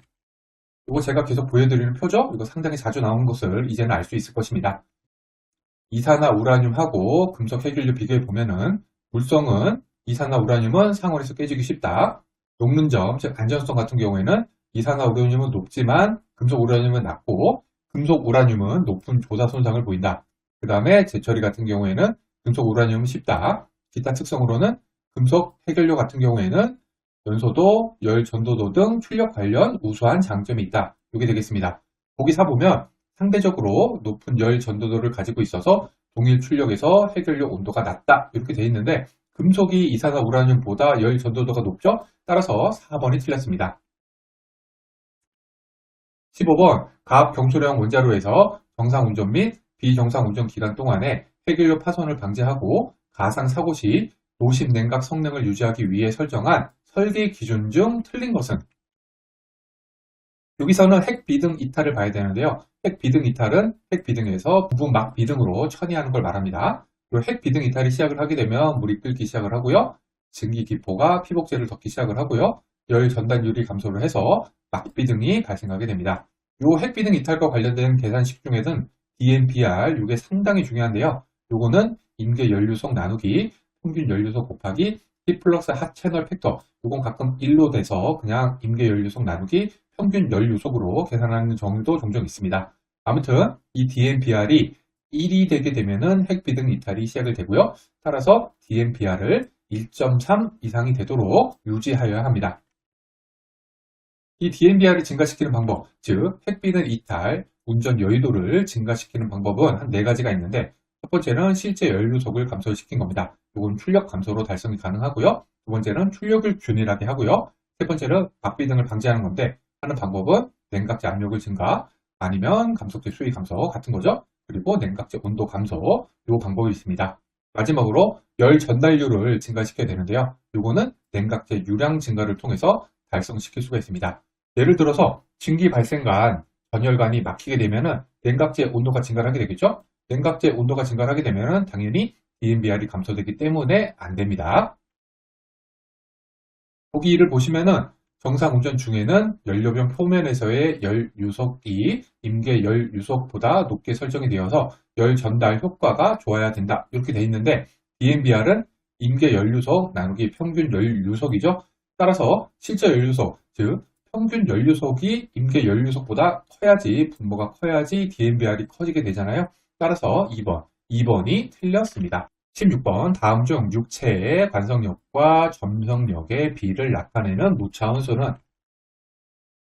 이거 제가 계속 보여드리는 표죠? 이거 상당히 자주 나오는 것을 이제는 알 수 있을 것입니다. 이산화 우라늄하고 금속 해결료 비교해 보면은 물성은 이산화 우라늄은 상온에서 깨지기 쉽다. 녹는 점, 즉 안전성 같은 경우에는 이산화 우라늄은 높지만 금속 우라늄은 낮고, 금속 우라늄은 높은 조사 손상을 보인다. 그 다음에 재처리 같은 경우에는 금속 우라늄은 쉽다. 기타 특성으로는 금속 해결료 같은 경우에는 연소도, 열 전도도 등 출력 관련 우수한 장점이 있다. 이게 되겠습니다. 보기 4 보면 상대적으로 높은 열 전도도를 가지고 있어서 동일 출력에서 해결력 온도가 낮다. 이렇게 되어 있는데 금속이 이산화 우라늄보다 열 전도도가 높죠? 따라서 4번이 틀렸습니다. 15번 가압 경소량 원자로에서 정상 운전 및 비정상 운전 기간 동안에 해결력 파손을 방지하고 가상 사고 시 도심 냉각 성능을 유지하기 위해 설정한 설계 기준 중 틀린 것은? 여기서는 핵 비등 이탈을 봐야 되는데요. 핵 비등 이탈은 핵 비등에서 부분 막 비등으로 천이하는 걸 말합니다. 핵 비등 이탈이 시작을 하게 되면 물이 끓기 시작을 하고요. 증기 기포가 피복제를 덮기 시작을 하고요. 열 전달률이 감소를 해서 막 비등이 발생하게 됩니다. 이 핵 비등 이탈과 관련된 계산식 중에는 DNPR 이게 상당히 중요한데요. 요거는 임계 연료속 나누기 평균 연료속 곱하기 T 플러스 핫 채널 팩터 이건 가끔 1로 돼서 그냥 임계 연료속 나누기 평균 연료속으로 계산하는 경우도 종종 있습니다. 아무튼 이 DNPR이 1이 되게 되면은 핵 비등 이탈이 시작을 되고요. 따라서 DNPR을 1.3 이상이 되도록 유지하여야 합니다. 이 DNPR을 증가시키는 방법, 즉 핵 비등 이탈, 운전 여유도를 증가시키는 방법은 한 4가지가 있는데 첫 번째는 실제 연료속을 감소시킨 겁니다. 이건 출력 감소로 달성이 가능하고요. 두 번째는 출력을 균일하게 하고요. 세 번째는 막비등을 방지하는 건데 하는 방법은 냉각제 압력을 증가 아니면 감속제 수위 감소 같은 거죠. 그리고 냉각제 온도 감소 이 방법이 있습니다. 마지막으로 열 전달률을 증가시켜야 되는데요. 이거는 냉각제 유량 증가를 통해서 달성시킬 수가 있습니다. 예를 들어서 증기 발생관 전열관이 막히게 되면은 냉각제 온도가 증가하게 되겠죠. 냉각제 온도가 증가하게 되면은 당연히 DNPR이 감소되기 때문에 안 됩니다. 보기 2를 보시면은 정상 운전 중에는 연료병 표면에서의 열 유속이 임계 열 유속보다 높게 설정이 되어서 열 전달 효과가 좋아야 된다. 이렇게 돼 있는데 DNPR은 임계 열 유속 나누기 평균 열 유속이죠. 따라서 실제 열 유속, 즉 평균 열 유속이 임계 열 유속보다 커야지 분모가 커야지 DNPR이 커지게 되잖아요. 따라서 2번이 틀렸습니다. 16번 다음 중 육체의 관성력과 점성력의 비를 나타내는 무차원수는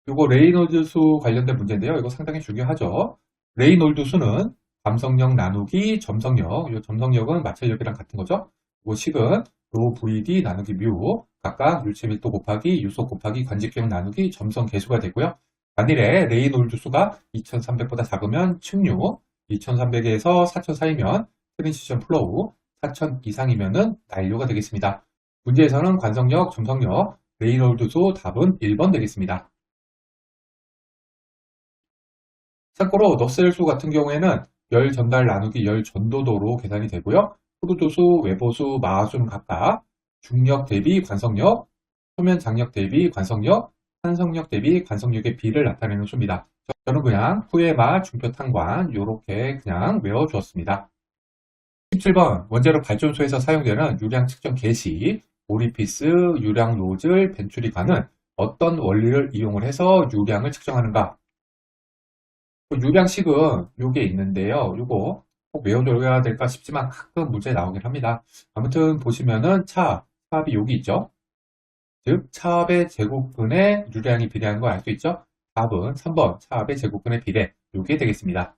이거 레이놀드 수 관련된 문제인데요. 이거 상당히 중요하죠. 레이놀드 수는 감성력 나누기 점성력, 이 점성력은 마찰력이랑 같은 거죠. 이 식은 로 VD 나누기 뮤 각각 유체 밀도 곱하기 유속 곱하기 관직경 나누기 점성 계수가 되고요. 만일에 레이놀드 수가 2300보다 작으면 측류, 2300에서 4000 사이면 트랜시션 플로우, 4000 이상이면은 난료가 되겠습니다. 문제에서는 관성력, 점성력, 레이놀드 수 답은 1번 되겠습니다. 참고로 너셀수 같은 경우에는 열 전달 나누기 열 전도도로 계산이 되고요. 호두도수, 외보수, 마하수는 각각 중력 대비 관성력, 표면 장력 대비 관성력, 산성력 대비 관성력의 비를 나타내는 수입니다. 저는 그냥 후에마, 중표탄관 이렇게 그냥 외워주었습니다. 17번 원자력 발전소에서 사용되는 유량 측정 개시, 오리피스, 유량 노즐, 벤츄리 관은 어떤 원리를 이용을 해서 유량을 측정하는가? 유량식은 요게 있는데요. 요거 꼭 외워둬야 될까 싶지만 가끔 문제에 나오긴 합니다. 아무튼 보시면은 차압이 여기 있죠. 즉 차압의 제곱근의 유량이 비례하는 걸 알 수 있죠. 답은 3번 차압의 제곱근의 비례 요게 되겠습니다.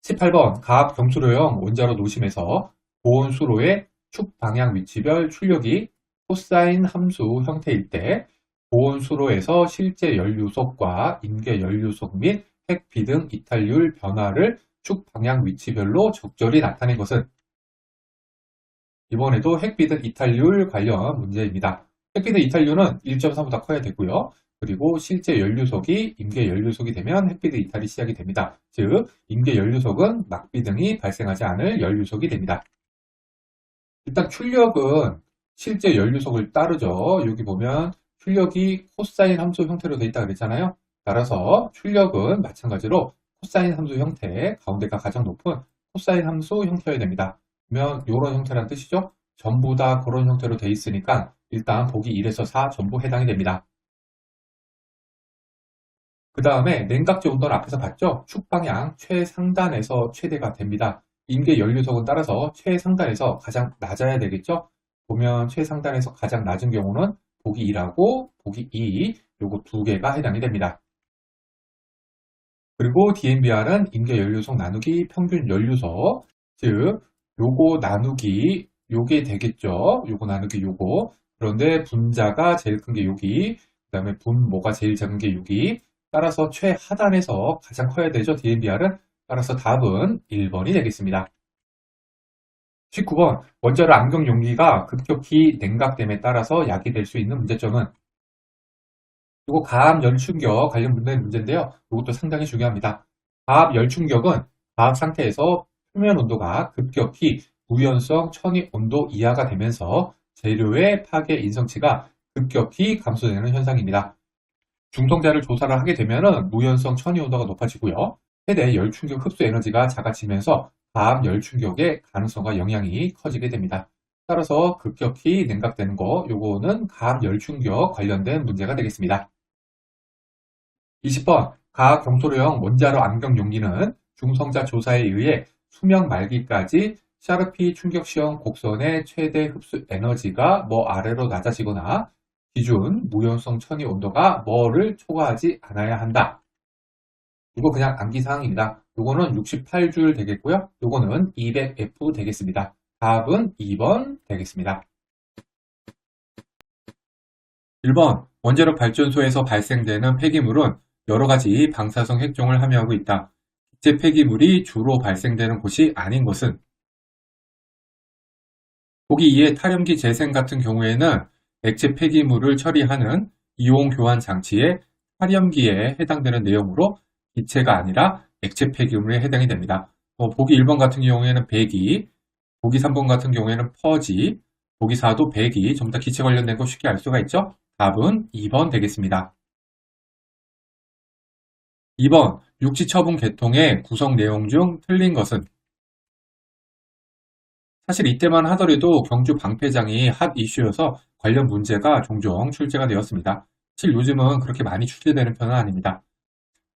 18번 가압 경수로형 원자로 노심에서 고온수로의 축 방향 위치별 출력이 코사인 함수 형태일 때 고온수로에서 실제 연료속과 임계 연료속 및 핵 비등 이탈률 변화를 축 방향 위치별로 적절히 나타낸 것은? 이번에도 핵 비등 이탈률 관련 문제입니다. 핵 비등 이탈률은 1.3보다 커야 되고요. 그리고 실제 연료속이 임계 연료속이 되면 핵 비등 이탈이 시작이 됩니다. 즉 임계 연료속은 막 비등이 발생하지 않을 연료속이 됩니다. 일단 출력은 실제 연료속을 따르죠. 여기 보면 출력이 코사인 함수 형태로 되어 있다 그랬잖아요. 따라서 출력은 마찬가지로 코사인 함수 형태, 가운데가 가장 높은 코사인 함수 형태여야 됩니다. 그러면 이런 형태란 뜻이죠. 전부 다 그런 형태로 되어 있으니까 일단 보기 1에서 4 전부 해당이 됩니다. 그 다음에 냉각제 온도는 앞에서 봤죠? 축방향 최상단에서 최대가 됩니다. 임계 연료속은 따라서 최상단에서 가장 낮아야 되겠죠? 보면 최상단에서 가장 낮은 경우는 보기 2라고 보기 2, 요거 두 개가 해당이 됩니다. 그리고 DNBR은 임계 연료속 나누기 평균 연료속, 즉 요거 나누기 요게 되겠죠. 요거 나누기 요거. 그런데 분자가 제일 큰 게 여기, 그 다음에 분모가 제일 작은 게 여기. 따라서 최하단에서 가장 커야 되죠. DNBR은. 따라서 답은 1번이 되겠습니다. 19번, 원자로 안경 용기가 급격히 냉각됨에 따라서 약이 될 수 있는 문제점은? 이거 가압 열충격 관련 문제인데요. 이것도 상당히 중요합니다. 가압 열충격은 가압 상태에서 표면 온도가 급격히 무연성 천위 온도 이하가 되면서 재료의 파괴 인성치가 급격히 감소되는 현상입니다. 중성자를 조사를 하게 되면 무연성 천위 온도가 높아지고요. 최대 열충격 흡수 에너지가 작아지면서 가압 열충격의 가능성과 영향이 커지게 됩니다. 따라서 급격히 냉각되는 거, 요거는 가압 열충격 관련된 문제가 되겠습니다. 20번, 가압 경토로형 원자로 안경 용기는 중성자 조사에 의해 수명 말기까지 샤르피 충격시험 곡선의 최대 흡수 에너지가 뭐 아래로 낮아지거나 기준 무연성 천위 온도가 뭐를 초과하지 않아야 한다. 이거 그냥 암기사항입니다. 요거는 68줄 되겠고요. 요거는 200F 되겠습니다. 답은 2번 되겠습니다. 1번, 원자력 발전소에서 발생되는 폐기물은 여러 가지 방사성 핵종을 함유하고 있다. 기체 폐기물이 주로 발생되는 곳이 아닌 것은? 보기 2의 탈염기 재생 같은 경우에는 액체 폐기물을 처리하는 이온 교환 장치의 탈염기에 해당되는 내용으로 기체가 아니라 액체 폐기물에 해당이 됩니다. 보기 1번 같은 경우에는 배기, 보기 3번 같은 경우에는 퍼지, 보기 4도 배기, 전부 다 기체 관련된 거 쉽게 알 수가 있죠? 답은 2번 되겠습니다. 2번, 육지 처분 개통의 구성 내용 중 틀린 것은? 사실 이때만 하더라도 경주 방패장이 핫 이슈여서 관련 문제가 종종 출제가 되었습니다. 사실 요즘은 그렇게 많이 출제되는 편은 아닙니다.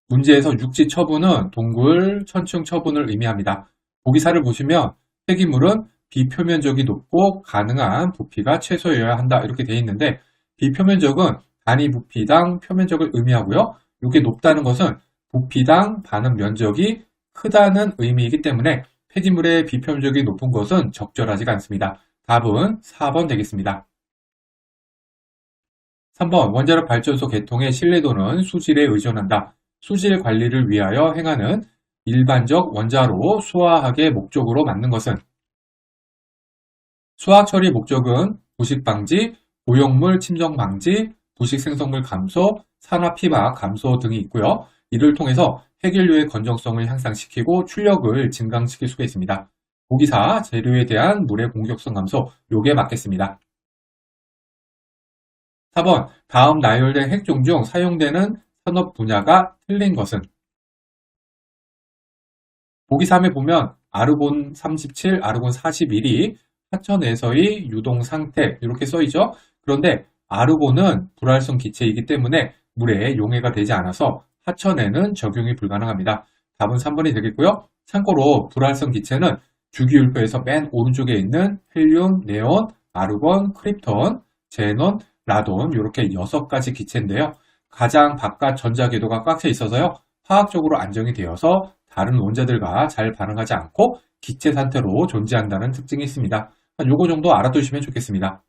문제에서 육지 처분은 동굴, 천층 처분을 의미합니다. 보기 4를 보시면 폐기물은 비표면적이 높고 가능한 부피가 최소여야 한다 이렇게 되어 있는데 비표면적은 단위 부피당 표면적을 의미하고요. 이게 높다는 것은 부피당 반응 면적이 크다는 의미이기 때문에 폐기물의 비표면적이 높은 것은 적절하지가 않습니다. 답은 4번 되겠습니다. 3번, 원자력 발전소 개통의 신뢰도는 수질에 의존한다. 수질 관리를 위하여 행하는 일반적 원자로 수화학의 목적으로 맞는 것은? 수화학 처리 목적은 부식 방지, 오염물 침정 방지, 부식 생성물 감소, 산화 피막 감소 등이 있고요. 이를 통해서 핵연료의 건정성을 향상시키고 출력을 증강시킬 수가 있습니다. 보기 4, 재료에 대한 물의 공격성 감소, 요게 맞겠습니다. 4번, 다음 나열된 핵종 중 사용되는 산업 분야가 틀린 것은? 보기 3에 보면 아르곤 37, 아르곤 41이 하천에서의 유동 상태 이렇게 써있죠. 그런데 아르곤은 불활성 기체이기 때문에 물에 용해가 되지 않아서 하천에는 적용이 불가능합니다. 답은 3번이 되겠고요. 참고로 불활성 기체는 주기율표에서 맨 오른쪽에 있는 헬륨, 네온, 아르곤, 크립톤, 제논, 라돈 이렇게 6가지 기체인데요. 가장 바깥 전자궤도가 꽉 차 있어서요. 화학적으로 안정이 되어서 다른 원자들과 잘 반응하지 않고 기체 상태로 존재한다는 특징이 있습니다. 요거 정도 알아두시면 좋겠습니다.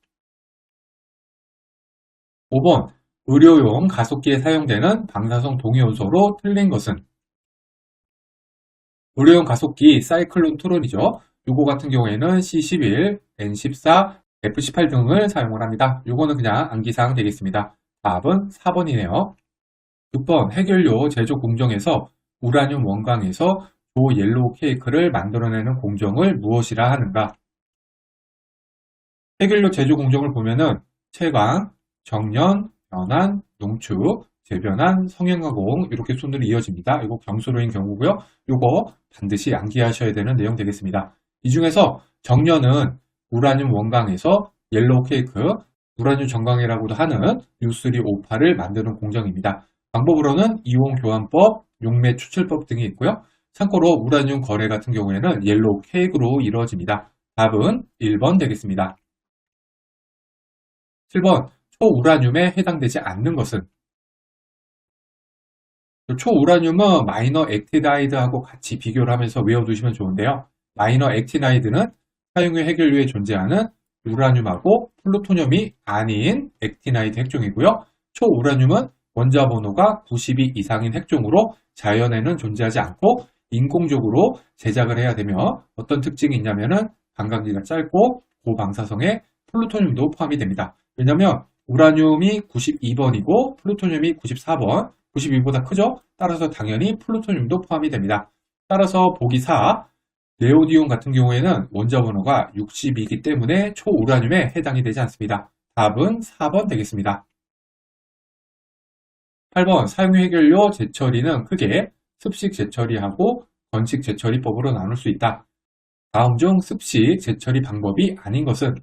5번, 의료용 가속기에 사용되는 방사성 동위원소로 틀린 것은? 의료용 가속기 사이클론 트론이죠. 요거 같은 경우에는 C11, N14, F18 등을 사용을 합니다. 요거는 그냥 암기사항 되겠습니다. 답은 4번이네요. 6번, 핵연료 제조 공정에서 우라늄 원광에서 조 옐로우 케이크를 만들어내는 공정을 무엇이라 하는가? 핵연료 제조 공정을 보면은 채광, 정연, 연한, 농축, 재변환, 성형가공 이렇게 순으로 이어집니다. 이거 경수로인 경우고요. 이거 반드시 암기하셔야 되는 내용 되겠습니다. 이 중에서 정연은 우라늄 원광에서 옐로우 케이크, 우라늄 정광이라고도 하는 U3O8을 만드는 공정입니다. 방법으로는 이온 교환법, 용매 추출법 등이 있고요. 참고로 우라늄 거래 같은 경우에는 옐로우 케이크로 이루어집니다. 답은 1번 되겠습니다. 7번, 초우라늄에 해당되지 않는 것은 초우라늄은 마이너 액티나이드하고 같이 비교를 하면서 외워두시면 좋은데요. 마이너 액티나이드는 사용유 해결류에 존재하는 우라늄하고 플루토늄이 아닌 액티나이드 핵종이고요. 초우라늄은 원자 번호가 92 이상인 핵종으로 자연에는 존재하지 않고 인공적으로 제작을 해야 되며 어떤 특징이 있냐면은 반감기가 짧고 고방사성에 플루토늄도 포함이 됩니다. 왜냐하면 우라늄이 92번이고 플루토늄이 94번, 92보다 크죠? 따라서 당연히 플루토늄도 포함이 됩니다. 따라서 보기 4, 네오디움 같은 경우에는 원자 번호가 60이기 때문에 초우라늄에 해당이 되지 않습니다. 답은 4번 되겠습니다. 8번 사용유 해결료 재처리는 크게 습식 재처리하고 건식 재처리법으로 나눌 수 있다. 다음 중 습식 재처리 방법이 아닌 것은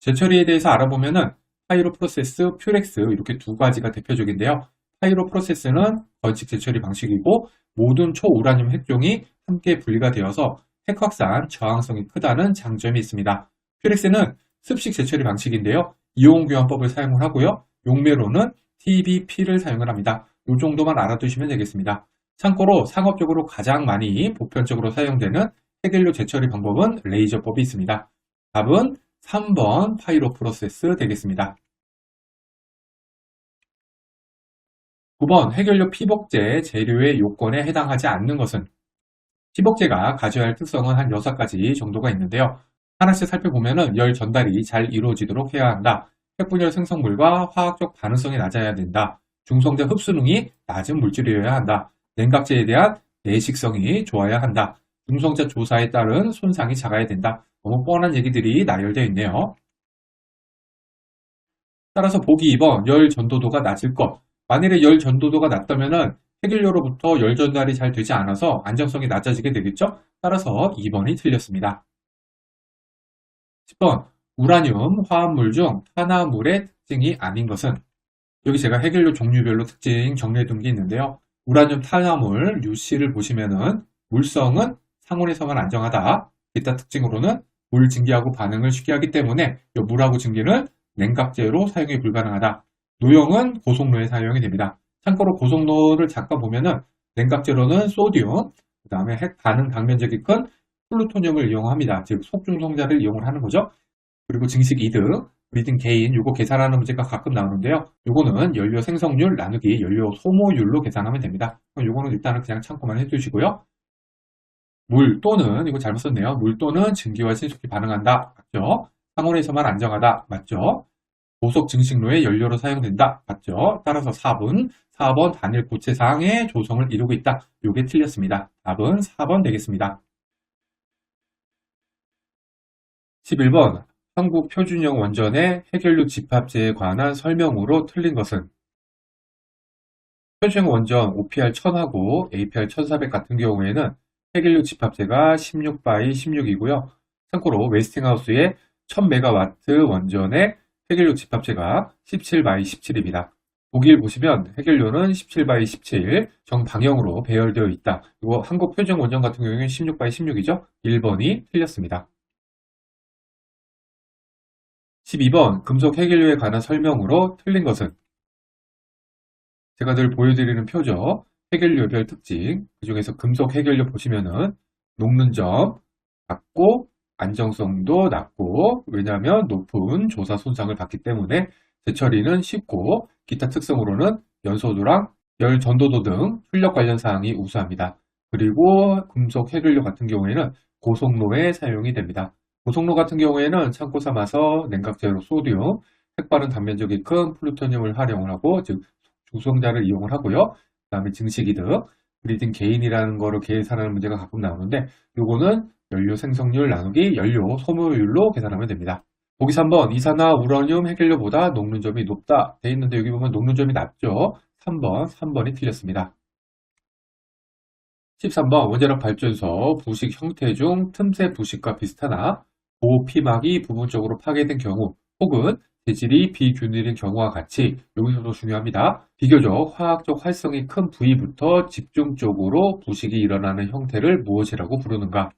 재처리에 대해서 알아보면은 파이로 프로세스, 퓨렉스 이렇게 두 가지가 대표적인데요. 파이로 프로세스는 건식 재처리 방식이고 모든 초우라늄 핵종이 함께 분리가 되어서 핵 확산 저항성이 크다는 장점이 있습니다. 퓨렉스는 습식 재처리 방식인데요. 이온 교환법을 사용을 하고요. 용매로는 TBP를 사용을 합니다. 이 정도만 알아두시면 되겠습니다. 참고로 상업적으로 가장 많이 보편적으로 사용되는 해결료 재처리 방법은 레이저법이 있습니다. 답은 3번 파이로 프로세스 되겠습니다. 9번 해결료 피복제 재료의 요건에 해당하지 않는 것은 피복제가 가져야 할 특성은 한 6가지 정도가 있는데요. 하나씩 살펴보면 열 전달이 잘 이루어지도록 해야 한다. 핵분열 생성물과 화학적 반응성이 낮아야 된다. 중성자 흡수능이 낮은 물질이어야 한다. 냉각제에 대한 내식성이 좋아야 한다. 중성자 조사에 따른 손상이 작아야 된다. 너무 뻔한 얘기들이 나열되어 있네요. 따라서 보기 2번 열 전도도가 낮을 것. 만일에 열 전도도가 낮다면 핵연료로부터 열 전달이 잘 되지 않아서 안정성이 낮아지게 되겠죠? 따라서 2번이 틀렸습니다. 10번 우라늄 화합물 중 탄화물의 특징이 아닌 것은 여기 제가 핵연료 종류별로 특징 정리해둔 게 있는데요. 우라늄 탄화물 UC를 보시면은 물성은 상온에서만 안정하다. 기타 특징으로는 물 증기하고 반응을 쉽게 하기 때문에 이 물하고 증기는 냉각제로 사용이 불가능하다. 노형은 고속로에 사용이 됩니다. 참고로 고속로를 잠깐 보면은 냉각제로는 소디움, 그 다음에 핵 반응 당면적이 큰 플루토늄을 이용합니다. 즉 속중성자를 이용을 하는 거죠. 그리고 증식 이득, 브리딩 게인, 요거 계산하는 문제가 가끔 나오는데요. 요거는 연료 생성률 나누기 연료 소모율로 계산하면 됩니다. 요거는 일단은 그냥 참고만 해두시고요. 물 또는, 이거 잘못 썼네요. 물 또는 증기와 신속히 반응한다. 맞죠? 상온에서만 안정하다. 맞죠? 고속 증식로의 연료로 사용된다. 맞죠? 따라서 4번 단일 고체상의 조성을 이루고 있다. 요게 틀렸습니다. 답은 4번 되겠습니다. 11번 한국 표준형 원전의 해결류 집합제에 관한 설명으로 틀린 것은 표준형 원전 OPR 1000하고 APR 1400 같은 경우에는 해결류 집합제가 16x16이고요. 참고로 웨스팅하우스의 1000MW 원전의 해결료 집합제가 17x17입니다. 보기를 보시면 해결료는 17x17 정방형으로 배열되어 있다. 이거 한국 표준 원전 같은 경우에는 16x16이죠. 1번이 틀렸습니다. 12번 금속 해결료에 관한 설명으로 틀린 것은 제가 늘 보여드리는 표죠. 해결료별 특징, 그 중에서 금속 해결료 보시면은 녹는 점 낮고 안정성도 낮고 왜냐하면 높은 조사 손상을 받기 때문에 재처리는 쉽고 기타 특성으로는 연소도랑 열 전도도 등 출력 관련 사항이 우수합니다. 그리고 금속 해결료 같은 경우에는 고속로에 사용이 됩니다. 고속로 같은 경우에는 참고 삼아서 냉각제로 소디움, 핵발은 단면적이 큰 플루토늄을 활용을 하고 즉 중성자를 이용을 하고요. 그 다음에 증식이득, 브리딩 게인이라는 거를 계산하는 문제가 가끔 나오는데 요거는 연료 생성률 나누기 연료 소모율로 계산하면 됩니다. 보기 3번 이산화 우라늄 해결료보다 녹는 점이 높다 돼 있는데 여기 보면 녹는 점이 낮죠. 3번이 틀렸습니다. 13번 원자력 발전소 부식 형태 중 틈새 부식과 비슷하나 보호피막이 부분적으로 파괴된 경우 혹은 재질이 비균일인 경우와 같이 여기서도 중요합니다. 비교적 화학적 활성이 큰 부위부터 집중적으로 부식이 일어나는 형태를 무엇이라고 부르는가?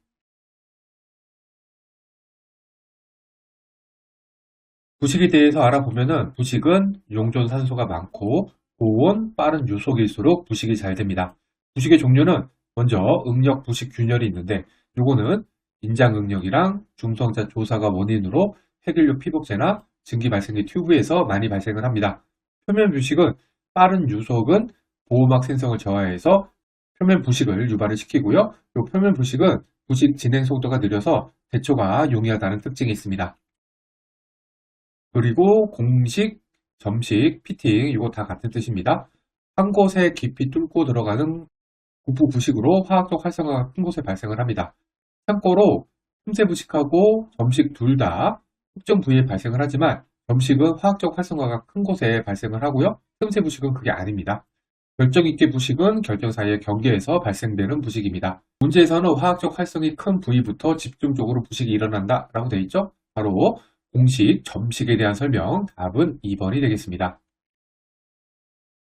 부식에 대해서 알아보면은 부식은 용존산소가 많고 고온, 빠른 유속일수록 부식이 잘 됩니다. 부식의 종류는 먼저 응력 부식 균열이 있는데 요거는 인장응력이랑 중성자 조사가 원인으로 핵연료 피복제나 증기 발생기 튜브에서 많이 발생을 합니다. 표면 부식은 빠른 유속은 보호막 생성을 저하해서 표면 부식을 유발을 시키고요. 요 표면 부식은 부식 진행 속도가 느려서 대처가 용이하다는 특징이 있습니다. 그리고 공식, 점식, 피팅 이거 다 같은 뜻입니다. 한 곳에 깊이 뚫고 들어가는 국부 부식으로 화학적 활성화가 큰 곳에 발생을 합니다. 참고로 틈새 부식하고 점식 둘 다 특정 부위에 발생을 하지만 점식은 화학적 활성화가 큰 곳에 발생을 하고요. 틈새 부식은 그게 아닙니다. 결정 있게 부식은 결정 사이의 경계에서 발생되는 부식입니다. 문제에서는 화학적 활성이 큰 부위부터 집중적으로 부식이 일어난다 라고 되어 있죠. 바로 공식, 점식에 대한 설명, 답은 2번이 되겠습니다.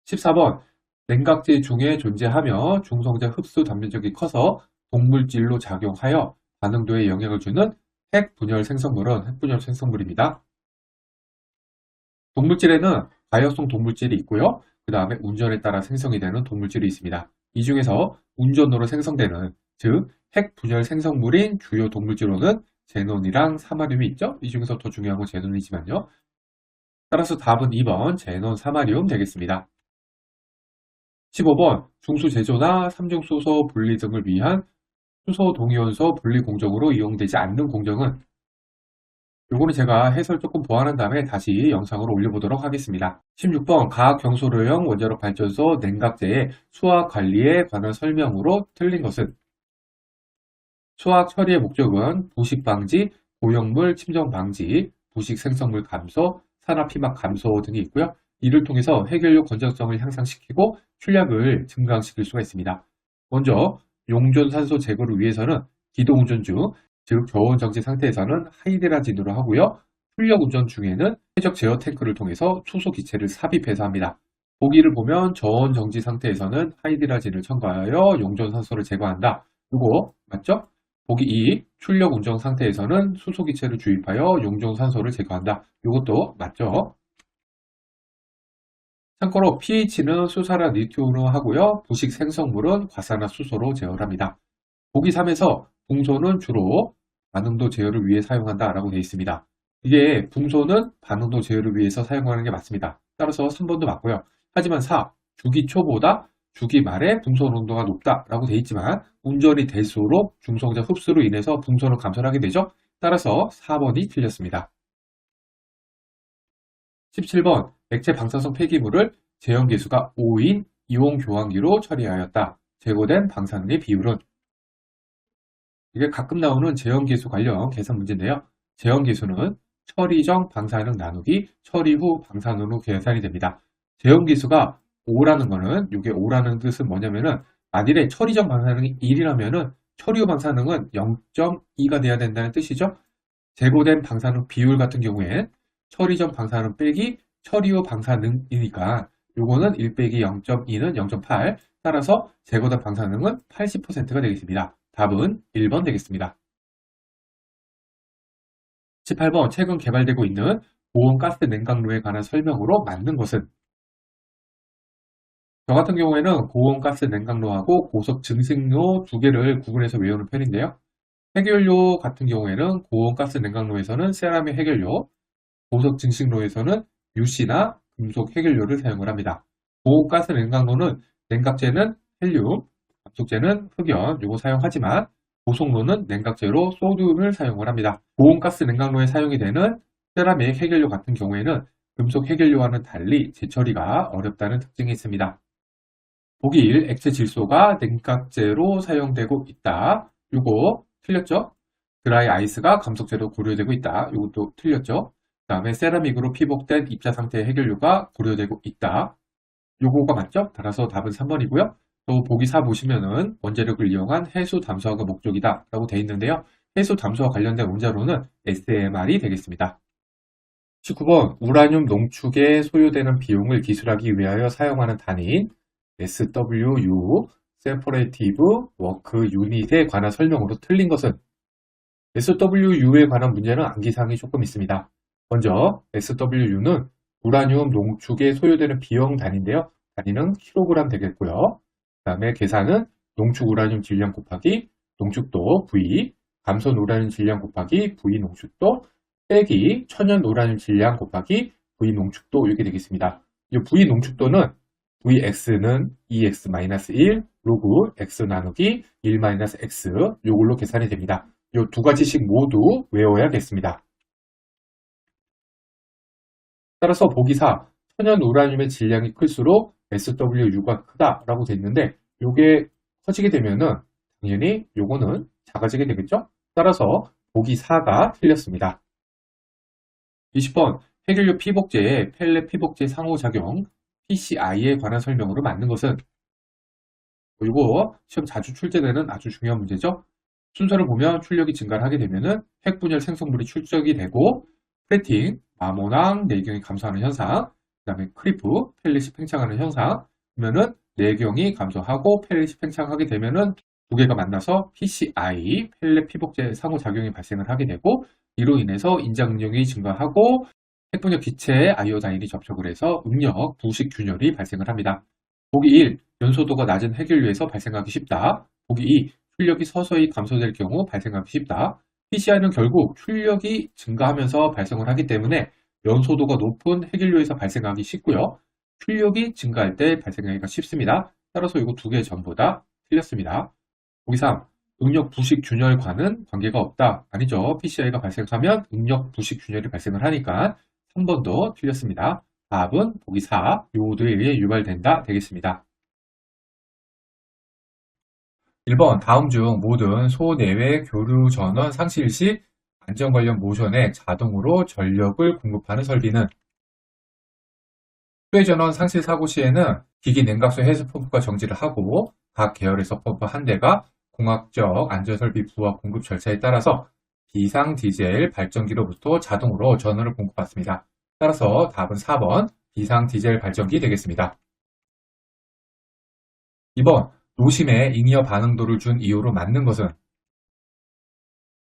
14번, 냉각제 중에 존재하며 중성자 흡수 단면적이 커서 동물질로 작용하여 반응도에 영향을 주는 핵분열 생성물은 핵분열 생성물입니다. 동물질에는 가역성 동물질이 있고요. 그 다음에 운전에 따라 생성이 되는 동물질이 있습니다. 이 중에서 운전으로 생성되는, 즉 핵분열 생성물인 주요 동물질로는 제논이랑 사마륨이 있죠? 이 중에서 더 중요한 건 제논이지만요. 따라서 답은 2번 제논, 사마륨 되겠습니다. 15번 중수 제조나 삼중수소 분리 등을 위한 수소 동위원소 분리 공정으로 이용되지 않는 공정은 요거는 제가 해설 조금 보완한 다음에 다시 영상으로 올려보도록 하겠습니다. 16번 가경소료형 원자력 발전소 냉각제의 수학 관리에 관한 설명으로 틀린 것은 수학 처리의 목적은 부식 방지, 오염물 침전 방지, 부식 생성물 감소, 산화 피막 감소 등이 있고요. 이를 통해서 해결력 건전성을 향상시키고 출력을 증강시킬 수가 있습니다. 먼저 용존산소 제거를 위해서는 기동운전 중, 즉 저온 정지 상태에서는 하이드라진으로 하고요. 출력 운전 중에는 해적 제어 탱크를 통해서 수소 기체를 삽입해서 합니다. 보기를 보면 저온 정지 상태에서는 하이드라진을 첨가하여 용존산소를 제거한다. 이거 맞죠? 보기 2, 출력 운전 상태에서는 수소 기체를 주입하여 용존산소를 제거한다. 이것도 맞죠? 참고로 pH는 수산화 니트로 하고요. 부식 생성물은 과산화 수소로 제어를 합니다. 보기 3에서 붕소는 주로 반응도 제어를 위해 사용한다 라고 되어 있습니다. 이게 붕소는 반응도 제어를 위해서 사용하는 게 맞습니다. 따라서 3번도 맞고요. 하지만 4, 주기 초보다 주기 말에 붕소 농도가 높다 라고 되어 있지만 운전이 될수록 중성자 흡수로 인해서 붕소는 감소하게 되죠. 따라서 4번이 틀렸습니다. 17번 액체 방사성 폐기물을 제형계수가 5인 이온 교환기로 처리하였다. 제거된 방사능의 비율은 이게 가끔 나오는 제형계수 관련 계산 문제인데요. 제형계수는 처리 전 방사능 나누기 처리 후 방사능으로 계산이 됩니다. 제형계수가 5라는 거는 이게 5라는 뜻은 뭐냐면은 만일에 처리 전 방사능이 1이라면은 처리 후 방사능은 0.2가 돼야 된다는 뜻이죠. 제거된 방사능 비율 같은 경우엔 처리 전 방사능 빼기 처리 후 방사능이니까 요거는 1 빼기 0.2는 0.8 따라서 제거된 방사능은 80%가 되겠습니다. 답은 1번 되겠습니다. 18번 최근 개발되고 있는 고온가스 냉각로에 관한 설명으로 맞는 것은 저 같은 경우에는 고온가스 냉각로하고 고속 증식로 두 개를 구분해서 외우는 편인데요. 해결료 같은 경우에는 고온가스 냉각로에서는 세라믹 해결료, 고속 증식로에서는 유시나 금속 해결료를 사용을 합니다. 고온가스 냉각로는 냉각제는 헬륨, 감속제는 흑연 이거 사용하지만 고속로는 냉각제로 소듐을 사용을 합니다. 고온가스 냉각로에 사용이 되는 세라믹 해결료 같은 경우에는 금속 해결료와는 달리 재처리가 어렵다는 특징이 있습니다. 보기 1, 액체 질소가 냉각제로 사용되고 있다. 이거 틀렸죠? 드라이 아이스가 감속제로 고려되고 있다. 이것도 틀렸죠? 그 다음에 세라믹으로 피복된 입자 상태의 해결료가 고려되고 있다. 요거가 맞죠? 따라서 답은 3번이고요. 또 보기 4 보시면은 원자력을 이용한 해수 담수화가 목적이다 라고 되어 있는데요. 해수 담수와 관련된 원자로는 SMR이 되겠습니다. 19번 우라늄 농축에 소요되는 비용을 기술하기 위하여 사용하는 단위인 SWU, Separative Work Unit에 관한 설명으로 틀린 것은 SWU에 관한 문제는 암기사항이 조금 있습니다. 먼저 SWU는 우라늄 농축에 소요되는 비용 단위인데요. 단위는 kg 되겠고요. 그 다음에 계산은 농축 우라늄 질량 곱하기 농축도 V, 감소 우라늄 질량 곱하기 V 농축도 빼기 천연 우라늄 질량 곱하기 V 농축도 이렇게 되겠습니다. 이 V 농축도는 Vx는 2x-1 로그 x 나누기 1-x 요걸로 계산이 됩니다. 이 두 가지씩 모두 외워야겠습니다. 따라서 보기 4, 천연 우라늄의 질량이 클수록 SWU가 크다라고 되어 있는데 이게 커지게 되면은 당연히 요거는 작아지게 되겠죠? 따라서 보기 4가 틀렸습니다. 20번 해결료 피복제의 펠렛 피복제 상호작용 PCI에 관한 설명으로 맞는 것은 이거 시험 자주 출제되는 아주 중요한 문제죠. 순서를 보면 출력이 증가를 하게 되면은 핵분열 생성물이 출적이 되고 프레팅, 마모낭, 내경이 감소하는 현상, 그 다음에 크리프, 펠릿이 팽창하는 현상, 그러면은 내경이 감소하고 펠릿이 팽창하게 되면은 두 개가 만나서 PCI, 펠렛 피복제 상호작용이 발생을 하게 되고 이로 인해서 인장 응력이 증가하고 핵분열 기체에 아이오다인이 접촉을 해서 응력, 부식 균열이 발생을 합니다. 보기 1, 연소도가 낮은 핵연료에서 발생하기 쉽다. 보기 2, 출력이 서서히 감소될 경우 발생하기 쉽다. PCI는 결국 출력이 증가하면서 발생을 하기 때문에 연소도가 높은 핵연료에서 발생하기 쉽고요. 출력이 증가할 때 발생하기가 쉽습니다. 따라서 이거 두 개 전부 다 틀렸습니다. 보기 3, 응력 부식 균열과는 관계가 없다. 아니죠. PCI가 발생하면 응력 부식 균열이 발생을 하니까 3번도 틀렸습니다. 답은 보기 4, 요오도에 의해 유발된다 되겠습니다. 1번 다음 중 모든 소내외 교류 전원 상실 시 안전 관련 모션에 자동으로 전력을 공급하는 설비는 수해 전원 상실 사고 시에는 기기 냉각수 해수 펌프가 정지를 하고 각 계열에서 펌프 한 대가 공학적 안전설비 부하 공급 절차에 따라서 비상 디젤 발전기로부터 자동으로 전원을 공급받습니다. 따라서 답은 4번 비상 디젤 발전기 되겠습니다. 2번 노심에 잉여 반응도를 준 이유로 맞는 것은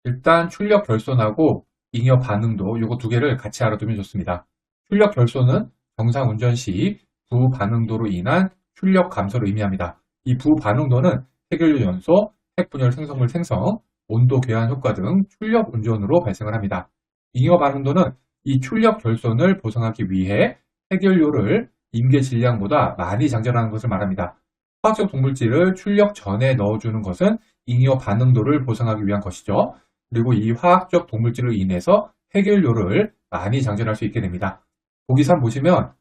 일단 출력 결손하고 잉여 반응도 이거 두 개를 같이 알아두면 좋습니다. 출력 결손은 정상 운전 시 부반응도로 인한 출력 감소를 의미합니다. 이 부반응도는 핵연료 연소, 핵분열 생성물 생성, 온도 교환 효과 등 출력 운전으로 발생을 합니다. 잉여 반응도는 이 출력 결손을 보상하기 위해 핵연료를 임계 질량보다 많이 장전하는 것을 말합니다. 화학적 동물질을 출력 전에 넣어주는 것은 잉여 반응도를 보상하기 위한 것이죠. 그리고 이 화학적 동물질을 인해서 핵연료를 많이 장전할 수 있게 됩니다. 보기 3 보시면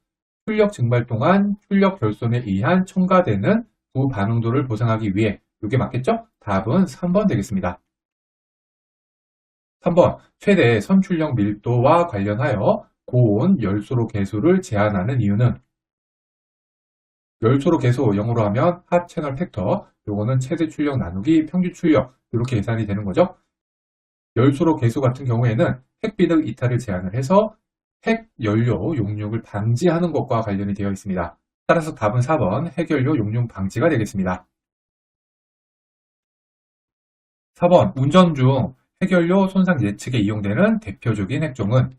출력 증발 동안 출력 결손에 의한 첨가되는 부반응도를 보상하기 위해 이게 맞겠죠? 답은 3번 되겠습니다. 3번 최대 선출력 밀도와 관련하여 고온 열소로 계수를 제한하는 이유는 열소로 계수 영어로 하면 핫 채널 팩터 요거는 최대 출력 나누기 평균 출력 이렇게 계산이 되는 거죠. 열소로 계수 같은 경우에는 핵비능 이탈을 제한을 해서 핵연료 용융을 방지하는 것과 관련이 되어 있습니다. 따라서 답은 4번 핵연료 용융 방지가 되겠습니다. 4번 운전 중 핵연료 손상 예측에 이용되는 대표적인 핵종은